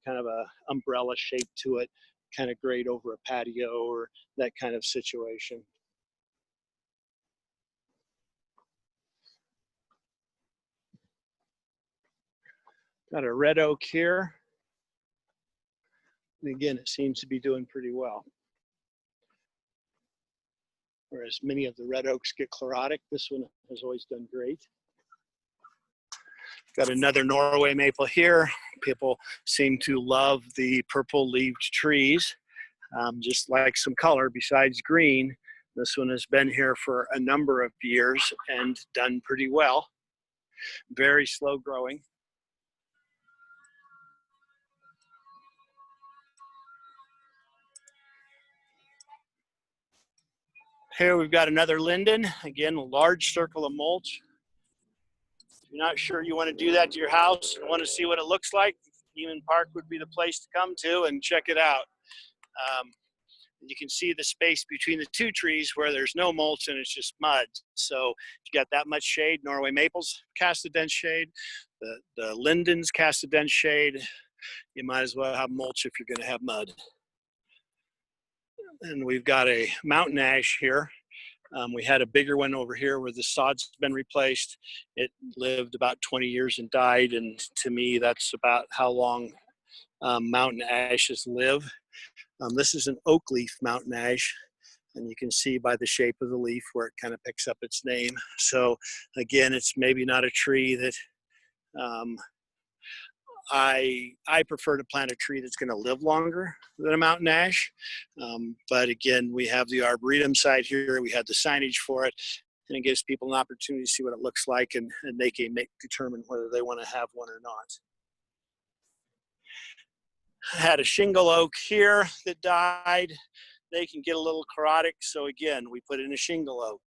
Kind of a umbrella shape to it. Kind of great over a patio or that kind of situation. Got a red oak here. And again, it seems to be doing pretty well. Whereas many of the red oaks get chlorotic, this one has always done great. Got another Norway maple here. People seem to love the purple-leaved trees, just like some color besides green. This one has been here for a number of years and done pretty well. Very slow growing. Here we've got another linden. Again, a large circle of mulch. If you're not sure you want to do that to your house and want to see what it looks like, Ehmen Park would be the place to come to and check it out. You can see the space between the two trees where there's no mulch and it's just mud. So if you got that much shade, Norway maples cast a dense shade, the lindens cast a dense shade. You might as well have mulch if you're going to have mud. And we've got a mountain ash here. We had a bigger one over here where the sod's been replaced. It lived about 20 years and died, and to me that's about how long mountain ashes live. This is an oak leaf mountain ash, and you can see by the shape of the leaf where it kind of picks up its name. So again, it's maybe not a tree that I prefer to plant a tree that's going to live longer than a mountain ash. But again, we have the Arboretum side here. We had the signage for it, and it gives people an opportunity to see what it looks like, and they can determine whether they want to have one or not. I had a shingle oak here that died. They can get a little chlorotic, so again, we put in a shingle oak.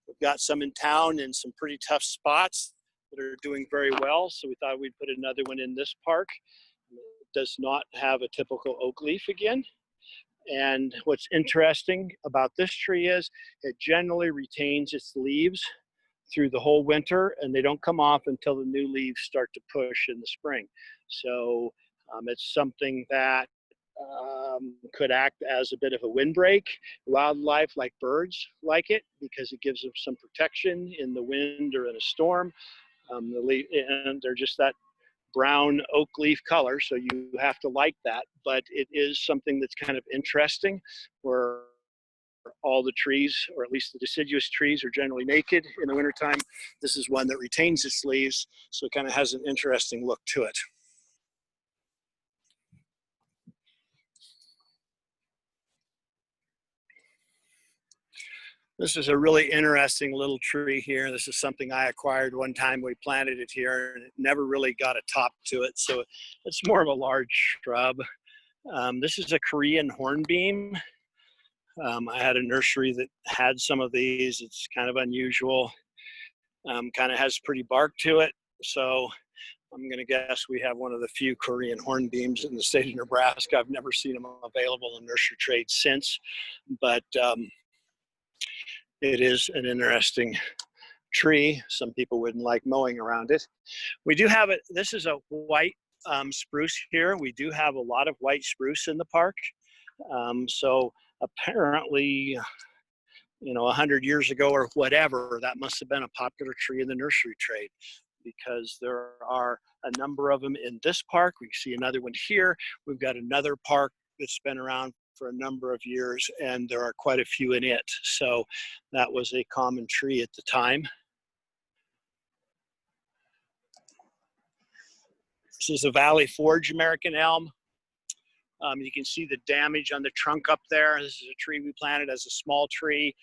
We've got some in town in some pretty tough spots that are doing very well, so we thought we'd put another one in this park. It does not have a typical oak leaf again. And what's interesting about this tree is it generally retains its leaves through the whole winter, and they don't come off until the new leaves start to push in the spring. So it's something that could act as a bit of a windbreak. Wildlife like birds like it because it gives them some protection in the wind or in a storm. And they're just that brown oak leaf color, so you have to like that. But it is something that's kind of interesting, where all the trees, or at least the deciduous trees, are generally naked in the wintertime. This is one that retains its leaves, so it kind of has an interesting look to it. This is a really interesting little tree here. This is something I acquired one time. We planted it here and it never really got a top to it. So it's more of a large shrub. This is a Korean hornbeam. I had a nursery that had some of these. It's kind of unusual. Kind of has pretty bark to it. So I'm going to guess we have one of the few Korean hornbeams in the state of Nebraska. I've never seen them available in nursery trade since, but it is an interesting tree. Some people wouldn't like mowing around it. We do have it. This is a white spruce here. We do have a lot of white spruce in the park. So apparently, 100 years ago or whatever, that must have been a popular tree in the nursery trade, because there are a number of them in this park. We see another one here. We've got another park that's been around for a number of years, and there are quite a few in it. So that was a common tree at the time. This is a Valley Forge American elm. You can see the damage on the trunk up there. This is a tree we planted as a small tree.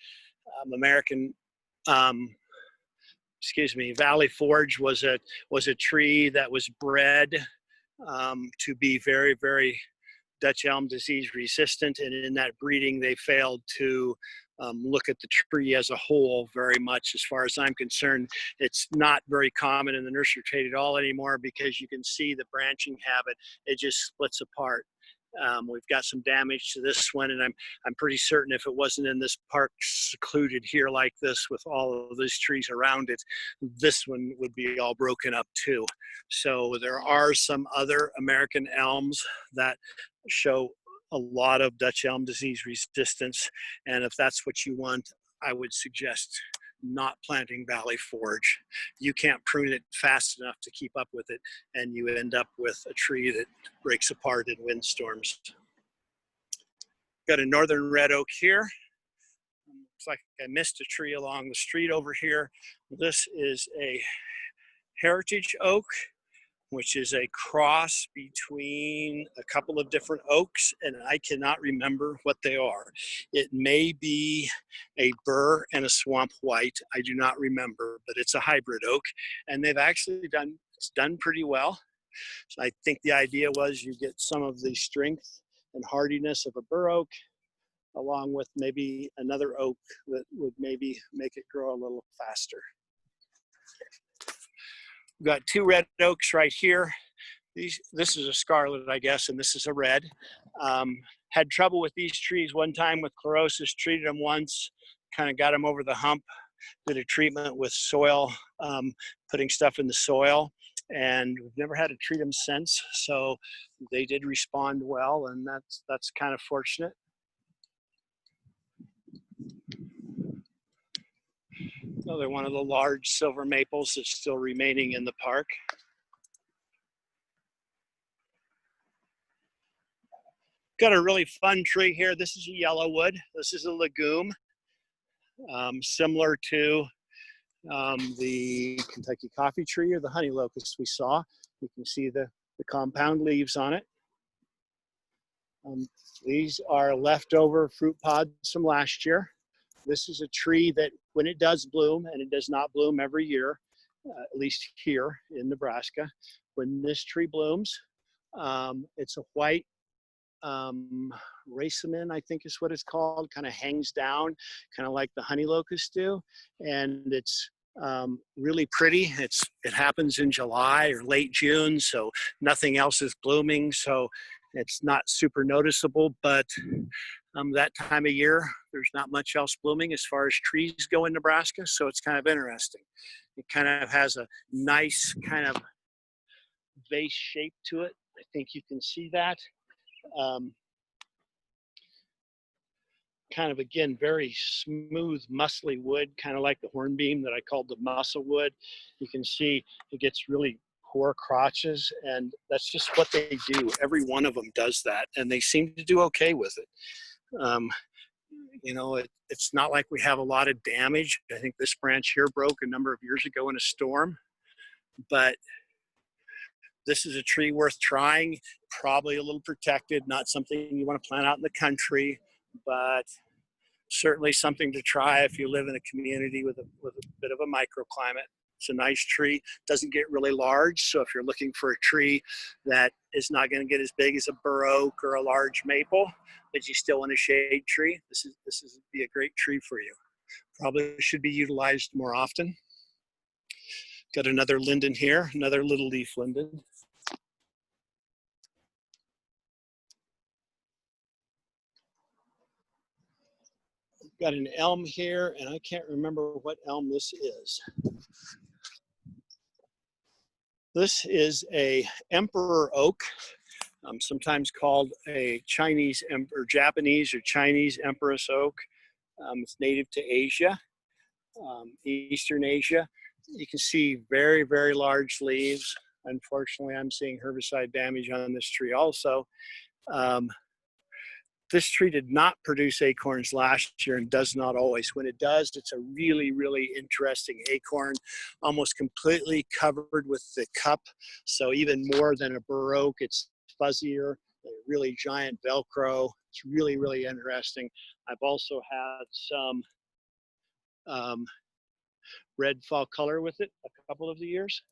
Valley Forge was a tree that was bred to be very, very Dutch elm disease resistant, and in that breeding they failed to look at the tree as a whole very much. As far as I'm concerned, it's not very common in the nursery trade at all anymore, because you can see the branching habit, it just splits apart. We've got some damage to this one, and I'm pretty certain if it wasn't in this park secluded here like this with all of these trees around it, this one would be all broken up too. So there are some other American elms that show a lot of Dutch elm disease resistance, and if that's what you want, I would suggest not planting Valley Forge. You can't prune it fast enough to keep up with it, and you end up with a tree that breaks apart in windstorms. Got a northern red oak here. Looks like I missed a tree along the street over here. This is a heritage oak, which is a cross between a couple of different oaks, and I cannot remember what they are. It may be a burr and a swamp white. I do not remember, but it's a hybrid oak, and they've actually done pretty well. So I think the idea was you get some of the strength and hardiness of a burr oak, along with maybe another oak that would maybe make it grow a little faster. We've got two red oaks right here. This is a scarlet, I guess, and this is a red. Had trouble with these trees one time with chlorosis, treated them once, kind of got them over the hump, did a treatment with soil, putting stuff in the soil, and we've never had to treat them since. So they did respond well, and that's kind of fortunate. Another one of the large silver maples that's still remaining in the park. Got a really fun tree here. This is a yellowwood. This is a legume, similar to the Kentucky coffee tree or the honey locust we saw. You can see the compound leaves on it. These are leftover fruit pods from last year. This is a tree that when it does bloom, and it does not bloom every year, at least here in Nebraska, when this tree blooms, it's a white racemon, I think is what it's called, kind of hangs down, kind of like the honey locusts do. And it's really pretty. It happens in July or late June, so nothing else is blooming. So it's not super noticeable, but that time of year, there's not much else blooming as far as trees go in Nebraska. So it's kind of interesting. It kind of has a nice kind of vase shape to it. I think you can see that. Kind of, again, very smooth, muscly wood, kind of like the hornbeam that I called the muscle wood. You can see it gets really poor crotches, and that's just what they do. Every one of them does that, and they seem to do okay with it. You know, it's not like we have a lot of damage. I think this branch here broke a number of years ago in a storm, but this is a tree worth trying, probably a little protected, not something you want to plant out in the country, but certainly something to try if you live in a community with a bit of a microclimate. It's a nice tree, doesn't get really large, so if you're looking for a tree that is not going to get as big as a bur oak or a large maple, but you still want a shade tree, this is be a great tree for you. Probably should be utilized more often. Got another linden here, another little leaf linden. Got an elm here, and I can't remember what elm this is. This is a emperor oak, sometimes called a Chinese or Japanese or Chinese empress oak. It's native to Asia, Eastern Asia. You can see very, very large leaves. Unfortunately, I'm seeing herbicide damage on this tree also. This tree did not produce acorns last year and does not always. When it does, it's a really, really interesting acorn, almost completely covered with the cup. So even more than a bur oak, it's fuzzier, a really giant Velcro. It's really, really interesting. I've also had some red fall color with it a couple of the years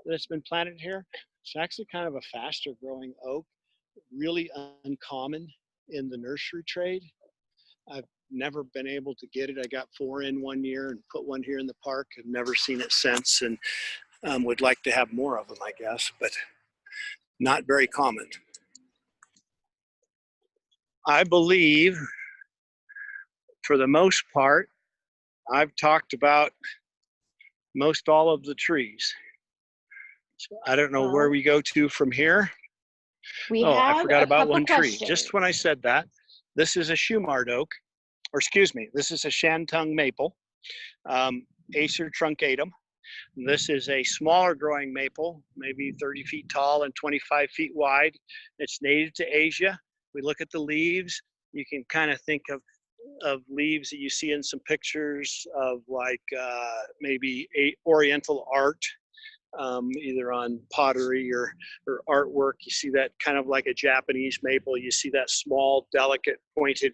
that it's been planted here. It's actually kind of a faster growing oak, really uncommon in the nursery trade. I've never been able to get it. I got 4 in one year and put one here in the park. I've never seen it since, and would like to have more of them, I guess, but not very common. I believe, for the most part, I've talked about most all of the trees. So I don't know where Well, we go to from here. we Oh, I have forgot a about couple one tree. questions. Just when I said that, this is a Shumard oak, or excuse me, this is a Shantung maple, Acer truncatum. This is a smaller growing maple, maybe 30 feet tall and 25 feet wide. It's native to Asia. We look at the leaves, you can kind of think of leaves that you see in some pictures of like maybe oriental art, either on pottery or artwork. You see that kind of like a Japanese maple. You see that small, delicate, pointed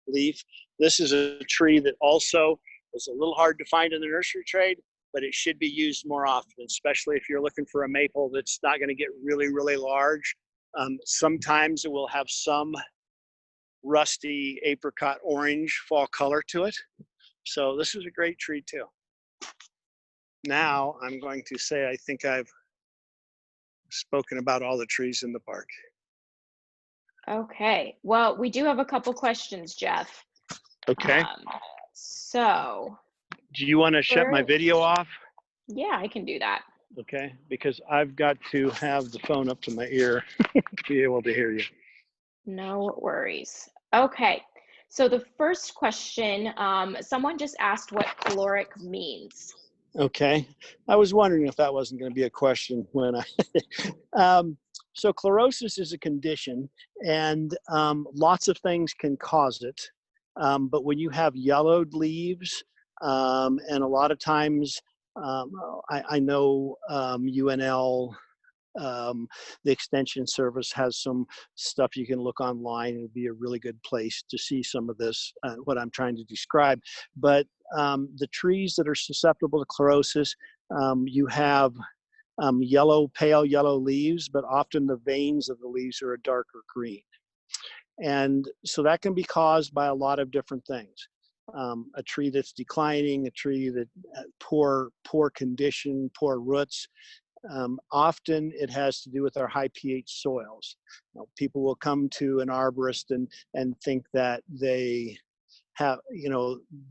leaf. This is a tree that also is a little hard to find in the nursery trade, but it should be used more often, especially if you're looking for a maple that's not going to get really, really large. Sometimes it will have some rusty apricot orange fall color to it. So this is a great tree too. Now I'm going to say I think I've spoken about all the trees in the park. Okay. Well, we do have a couple questions, Jeff. Okay. So, Do you want to shut my video off? yeah, I can do that. Okay, because I've got to have the phone up to my ear to be able to hear you. No worries. Okay. So the first question, someone just asked what caloric means. Okay, I was wondering if that wasn't going to be a question when I. So chlorosis is a condition, and lots of things can cause it. But when you have yellowed leaves, and a lot of times, I know UNL. The extension service has some stuff you can look online. It would be a really good place to see some of this, what I'm trying to describe. But the trees that are susceptible to chlorosis, you have yellow, pale yellow leaves, but often the veins of the leaves are a darker green. And so that can be caused by a lot of different things. A tree that's declining, a tree that poor condition, poor roots. Often it has to do with our high pH soils. People will come to an arborist and think that they have,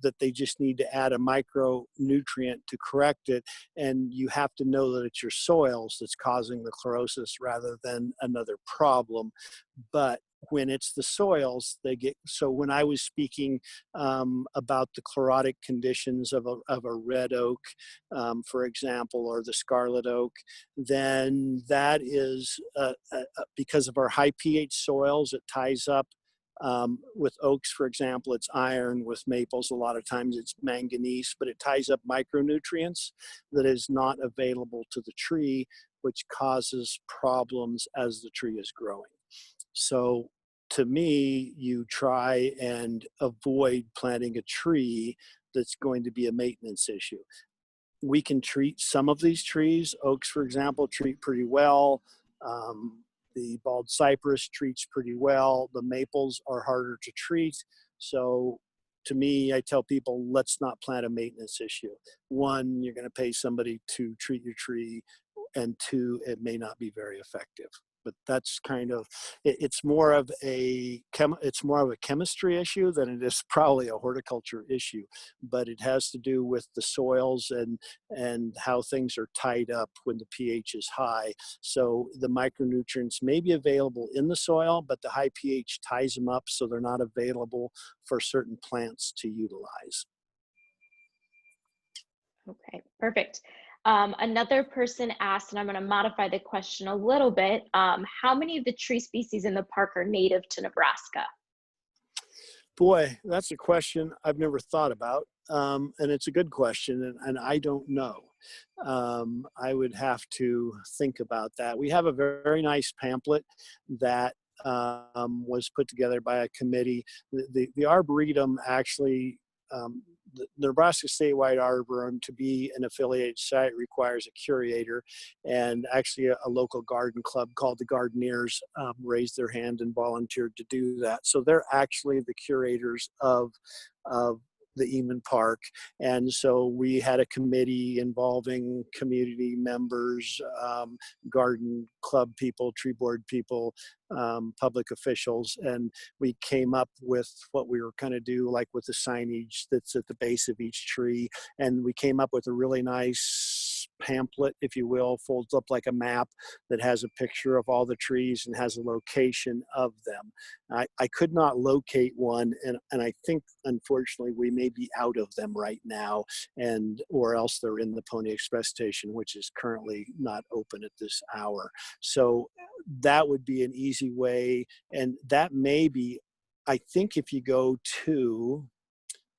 that they just need to add a micronutrient to correct it. And you have to know that it's your soils that's causing the chlorosis rather than another problem. But when it's the soils, so when I was speaking about the chlorotic conditions of a red oak, for example, or the scarlet oak, then that is because of our high pH soils, it ties up. With oaks, for example, it's iron. With maples, a lot of times it's manganese, but it ties up micronutrients that is not available to the tree, which causes problems as the tree is growing. So to me, you try and avoid planting a tree that's going to be a maintenance issue. We can treat some of these trees. Oaks, for example, treat pretty well. The bald cypress treats pretty well. The maples are harder to treat. So to me, I tell people, let's not plant a maintenance issue. One, you're going to pay somebody to treat your tree, and two, it may not be very effective. But that's kind of, it's more of a chemistry issue than it is probably a horticulture issue. But it has to do with the soils and how things are tied up when the pH is high. So the micronutrients may be available in the soil, but the high pH ties them up so they're not available for certain plants to utilize. Okay, perfect. Another person asked, and I'm going to modify the question a little bit, how many of the tree species in the park are native to Nebraska? Boy, that's a question I've never thought about, and it's a good question, and I don't know. I would have to think about that. We have a very nice pamphlet that was put together by a committee. The Arboretum actually the Nebraska statewide arboretum, to be an affiliated site, requires a curator, and actually a local garden club called the Gardeneers raised their hand and volunteered to do that. So they're actually the curators of the Ehmen Park. And so we had a committee involving community members, garden club people, tree board people, public officials, and we came up with what we were going to do, like with the signage that's at the base of each tree. And we came up with a really nice pamphlet, if you will, folds up like a map that has a picture of all the trees and has a location of them. I could not locate one, and I think unfortunately we may be out of them right now, and or else they're in the Pony Express station, which is currently not open at this hour. So that would be an easy way, and that may be, I think if you go to,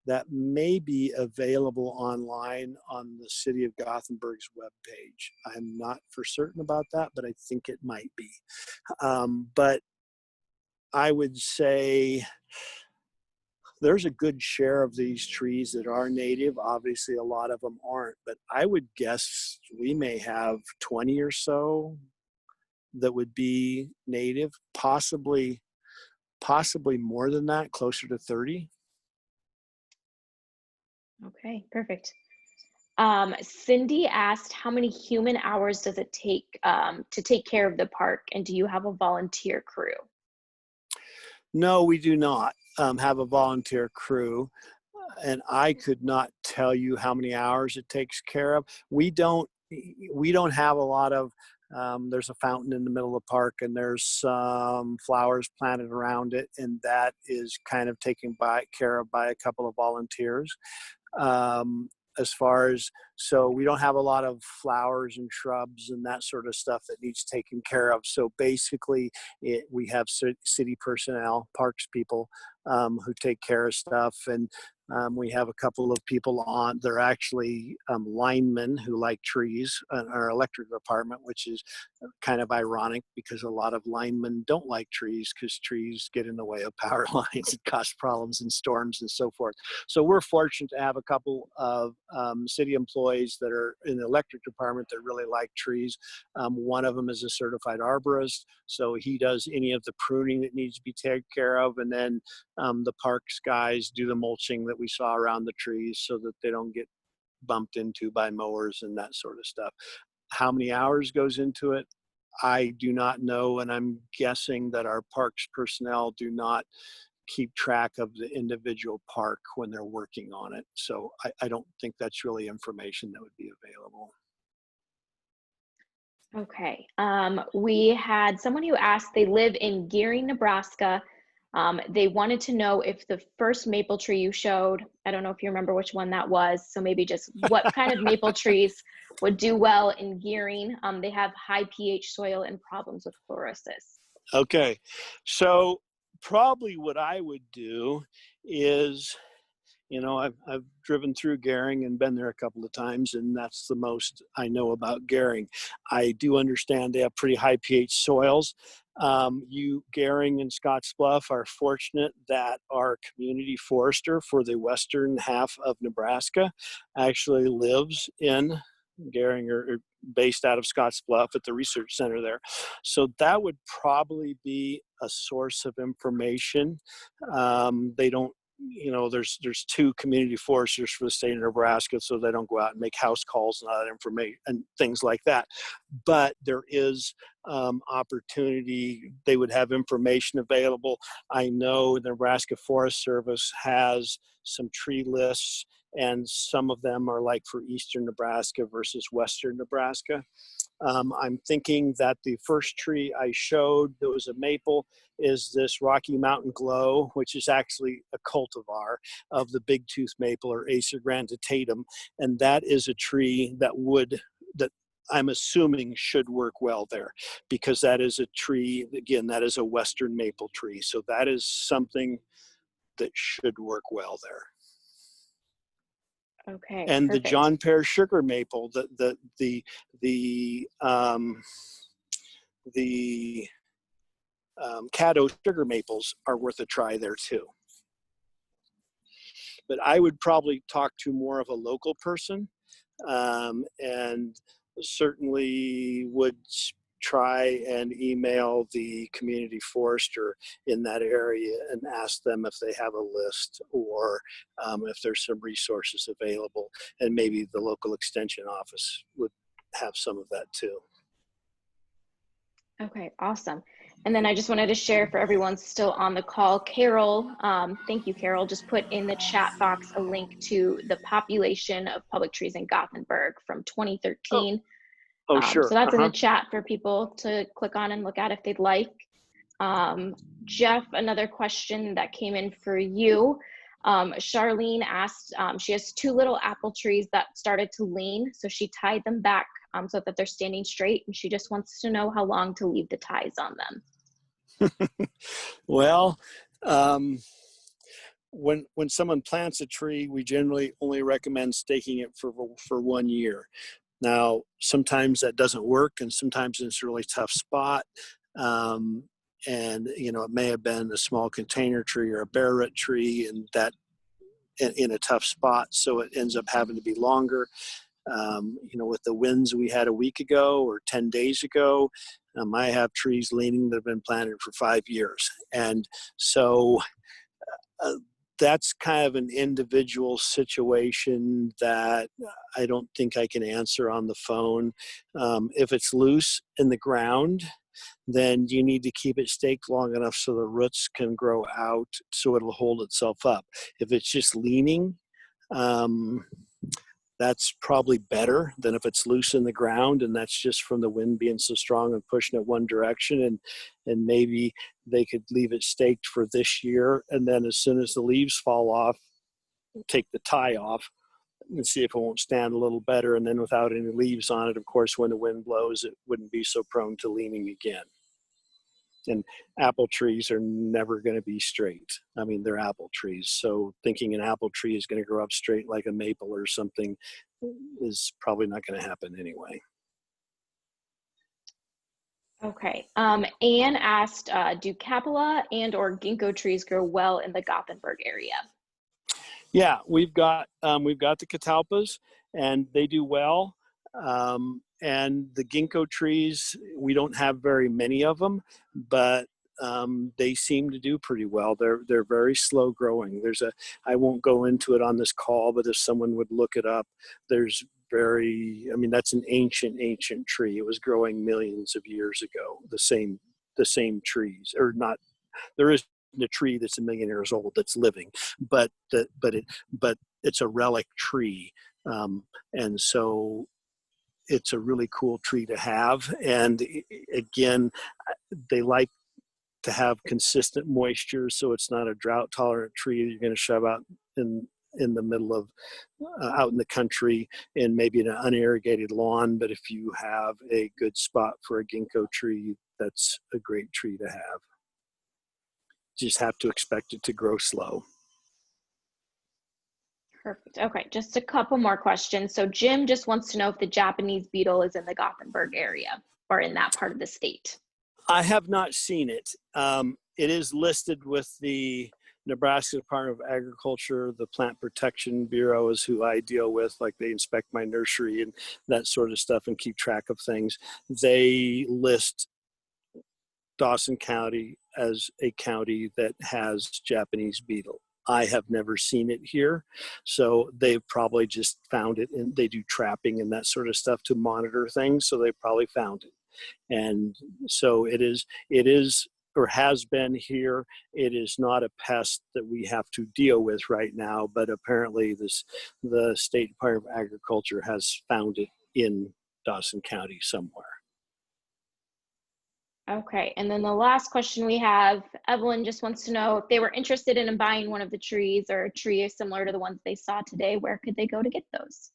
that may be available online on the City of Gothenburg's webpage. I'm not for certain about that, but I think it might be. But I would say there's a good share of these trees that are native. Obviously, a lot of them aren't, but I would guess we may have 20 or so that would be native, possibly more than that, closer to 30. Okay, perfect. Cindy asked, how many human hours does it take to take care of the park, and do you have a volunteer crew? No, we do not have a volunteer crew, and I could not tell you how many hours it takes care of. We don't have a lot of, there's a fountain in the middle of the park, and there's some flowers planted around it, and that is kind of taken care of by a couple of volunteers. As far as, so we don't have a lot of flowers and shrubs and that sort of stuff that needs taken care of. So basically we have city personnel, parks people, who take care of stuff. And we have a couple of people on, they're actually linemen who like trees in our electric department, which is kind of ironic because a lot of linemen don't like trees because trees get in the way of power lines and cause problems in storms and so forth. So we're fortunate to have a couple of city employees that are in the electric department that really like trees. One of them is a certified arborist, so he does any of the pruning that needs to be taken care of, and then the parks guys do the mulching that we saw around the trees so that they don't get bumped into by mowers and that sort of stuff. How many hours goes into it, I do not know, and I'm guessing that our parks personnel do not keep track of the individual park when they're working on it. So I don't think that's really information that would be available. Okay. We had someone who asked, they live in Gearing, Nebraska. They wanted to know if the first maple tree you showed, I don't know if you remember which one that was, so maybe just what kind of maple trees would do well in Gearing. They have high pH soil and problems with chlorosis. Okay, so probably what I would do is, you know, I've driven through Gering and been there a couple of times, and that's the most I know about Gering. I do understand they have pretty high pH soils. Gering and Scottsbluff are fortunate that our community forester for the western half of Nebraska actually lives in Gering, or based out of Scottsbluff at the research center there. So that would probably be a source of information. They don't, you know, there's two community foresters for the state of Nebraska, so they don't go out and make house calls and all that information and things like that. But there is opportunity. They would have information available. I know the Nebraska Forest Service has some tree lists, and some of them are like for eastern Nebraska versus western Nebraska. I'm thinking that the first tree I showed that was a maple is this Rocky Mountain Glow, which is actually a cultivar of the big tooth maple, or Acer granditatum, and that is a tree that I'm assuming should work well there, because that is a tree, again, that is a western maple tree, so that is something that should work well there. Okay, And perfect. the John Pear sugar maple, the Caddo sugar maples are worth a try there too. but I would probably talk to more of a local person, and certainly would try and email the community forester in that area and ask them if they have a list, or if there's some resources available, and maybe the local extension office would have some of that too. Okay, awesome. And then I just wanted to share for everyone still on the call, Carol, thank you, Carol, just put in the chat box a link to the population of public trees in Gothenburg from 2013. Oh, sure. So that's in the chat for people to click on and look at if they'd like. Jeff, another question that came in for you. Charlene asked, she has 2 little apple trees that started to lean, so she tied them back so that they're standing straight, and she just wants to know how long to leave the ties on them. Well, when someone plants a tree, we generally only recommend staking it for 1 year. Now, sometimes that doesn't work, and sometimes it's a really tough spot. And it may have been a small container tree or a bare root tree, and that in a tough spot, so it ends up having to be longer. With the winds we had a week ago or 10 days ago, I have trees leaning that have been planted for 5 years. And so that's kind of an individual situation that I don't think I can answer on the phone. If it's loose in the ground, then you need to keep it staked long enough so the roots can grow out so it'll hold itself up. If it's just leaning, that's probably better than if it's loose in the ground and that's just from the wind being so strong and pushing it one direction. And maybe they could leave it staked for this year, and then as soon as the leaves fall off, take the tie off and see if it won't stand a little better. And then without any leaves on it, of course, when the wind blows, it wouldn't be so prone to leaning again. And apple trees are never going to be straight. I mean, they're apple trees. So thinking an apple tree is going to grow up straight like a maple or something is probably not going to happen anyway. Okay. Anne asked, do capella and or ginkgo trees grow well in the Gothenburg area? Yeah, we've got the catalpas, and they do well. And the ginkgo trees, we don't have very many of them, but they seem to do pretty well. They're very slow growing. I won't go into it on this call, but if someone would look it up, that's an ancient tree. It was growing millions of years ago. The same trees, or not. There is a tree that's 1 million years old that's living, but it's a relic tree, and so it's a really cool tree to have. And again, they like to have consistent moisture, so it's not a drought tolerant tree you're going to shove out in the middle of out in the country and maybe in an unirrigated lawn. But if you have a good spot for a ginkgo tree, that's a great tree to have. Just have to expect it to grow slow. Perfect. Okay, just a couple more questions. So Jim just wants to know if the Japanese beetle is in the Gothenburg area or in that part of the state. I have not seen it. It is listed with the Nebraska Department of Agriculture. The Plant Protection Bureau is who I deal with. Like, they inspect my nursery and that sort of stuff and keep track of things. They list Dawson County as a county that has Japanese beetle. I have never seen it here, so they've probably just found it, and they do trapping and that sort of stuff to monitor things, so they probably found it. And so it is or has been here. It is not a pest that we have to deal with right now, but apparently the State Department of Agriculture has found it in Dawson County somewhere. Okay, and then the last question we have, Evelyn just wants to know if they were interested in buying one of the trees or a tree similar to the ones they saw today, where could they go to get those?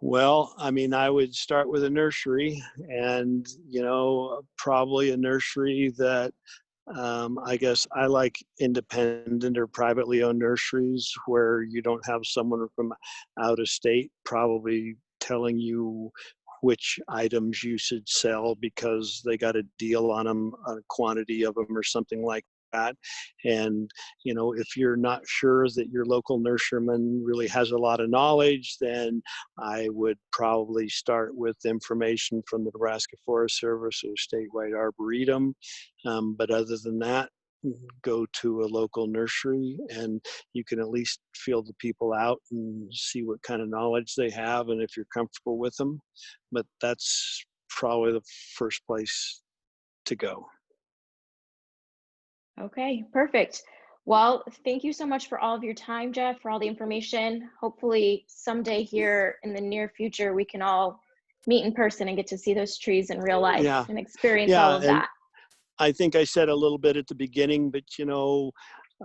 Well, I mean, I would start with a nursery, and, probably a nursery that, I guess I like independent or privately owned nurseries where you don't have someone from out of state probably telling you which items you should sell because they got a deal on them, a quantity of them or something like that. And, you know, if you're not sure that your local nurseryman really has a lot of knowledge, then I would probably start with information from the Nebraska Forest Service or statewide arboretum. But other than that, go to a local nursery and you can at least feel the people out and see what kind of knowledge they have and if you're comfortable with them. But that's probably the first place to go. Okay, perfect. Well, thank you so much for all of your time, Jeff, for all the information. Hopefully someday here in the near future, we can all meet in person and get to see those trees in real life Yeah, and experience all yeah, of and that. I think I said a little bit at the beginning, but you know,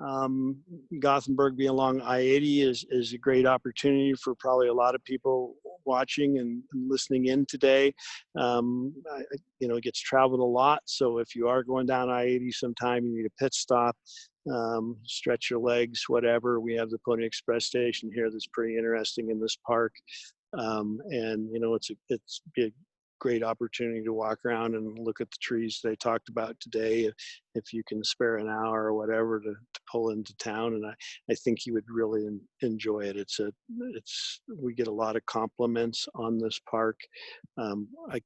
um, Gothenburg being along I-80 is a great opportunity for probably a lot of people watching and listening in today. You know, it gets traveled a lot, so if you are going down I-80 sometime, you need a pit stop, stretch your legs, whatever. We have the Pony Express station here that's pretty interesting in this park. And you know, it's a great opportunity to walk around and look at the trees they talked about today if you can spare an hour or whatever to pull into town. And I think you would really enjoy it. We get a lot of compliments on this park. I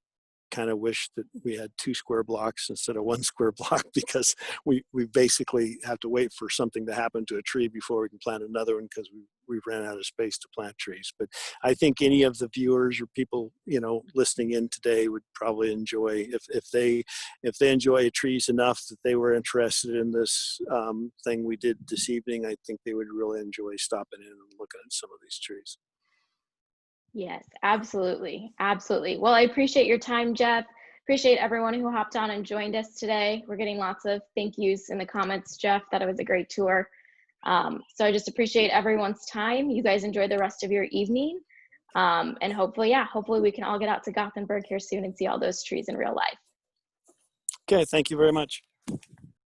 kind of wish that we had 2 square blocks instead of 1 square block, because we basically have to wait for something to happen to a tree before we can plant another one, because we've ran out of space to plant trees. But I think any of the viewers or people, you know, listening in today would probably enjoy, if they enjoy trees enough that they were interested in this thing we did this evening. I think they would really enjoy stopping in and looking at some of these trees. Yes, absolutely. Absolutely. Well, I appreciate your time, Jeff. Appreciate everyone who hopped on and joined us today. We're getting lots of thank yous in the comments, Jeff, that it was a great tour. So I just appreciate everyone's time. You guys enjoy the rest of your evening. And hopefully we can all get out to Gothenburg here soon and see all those trees in real life. Okay, thank you very much.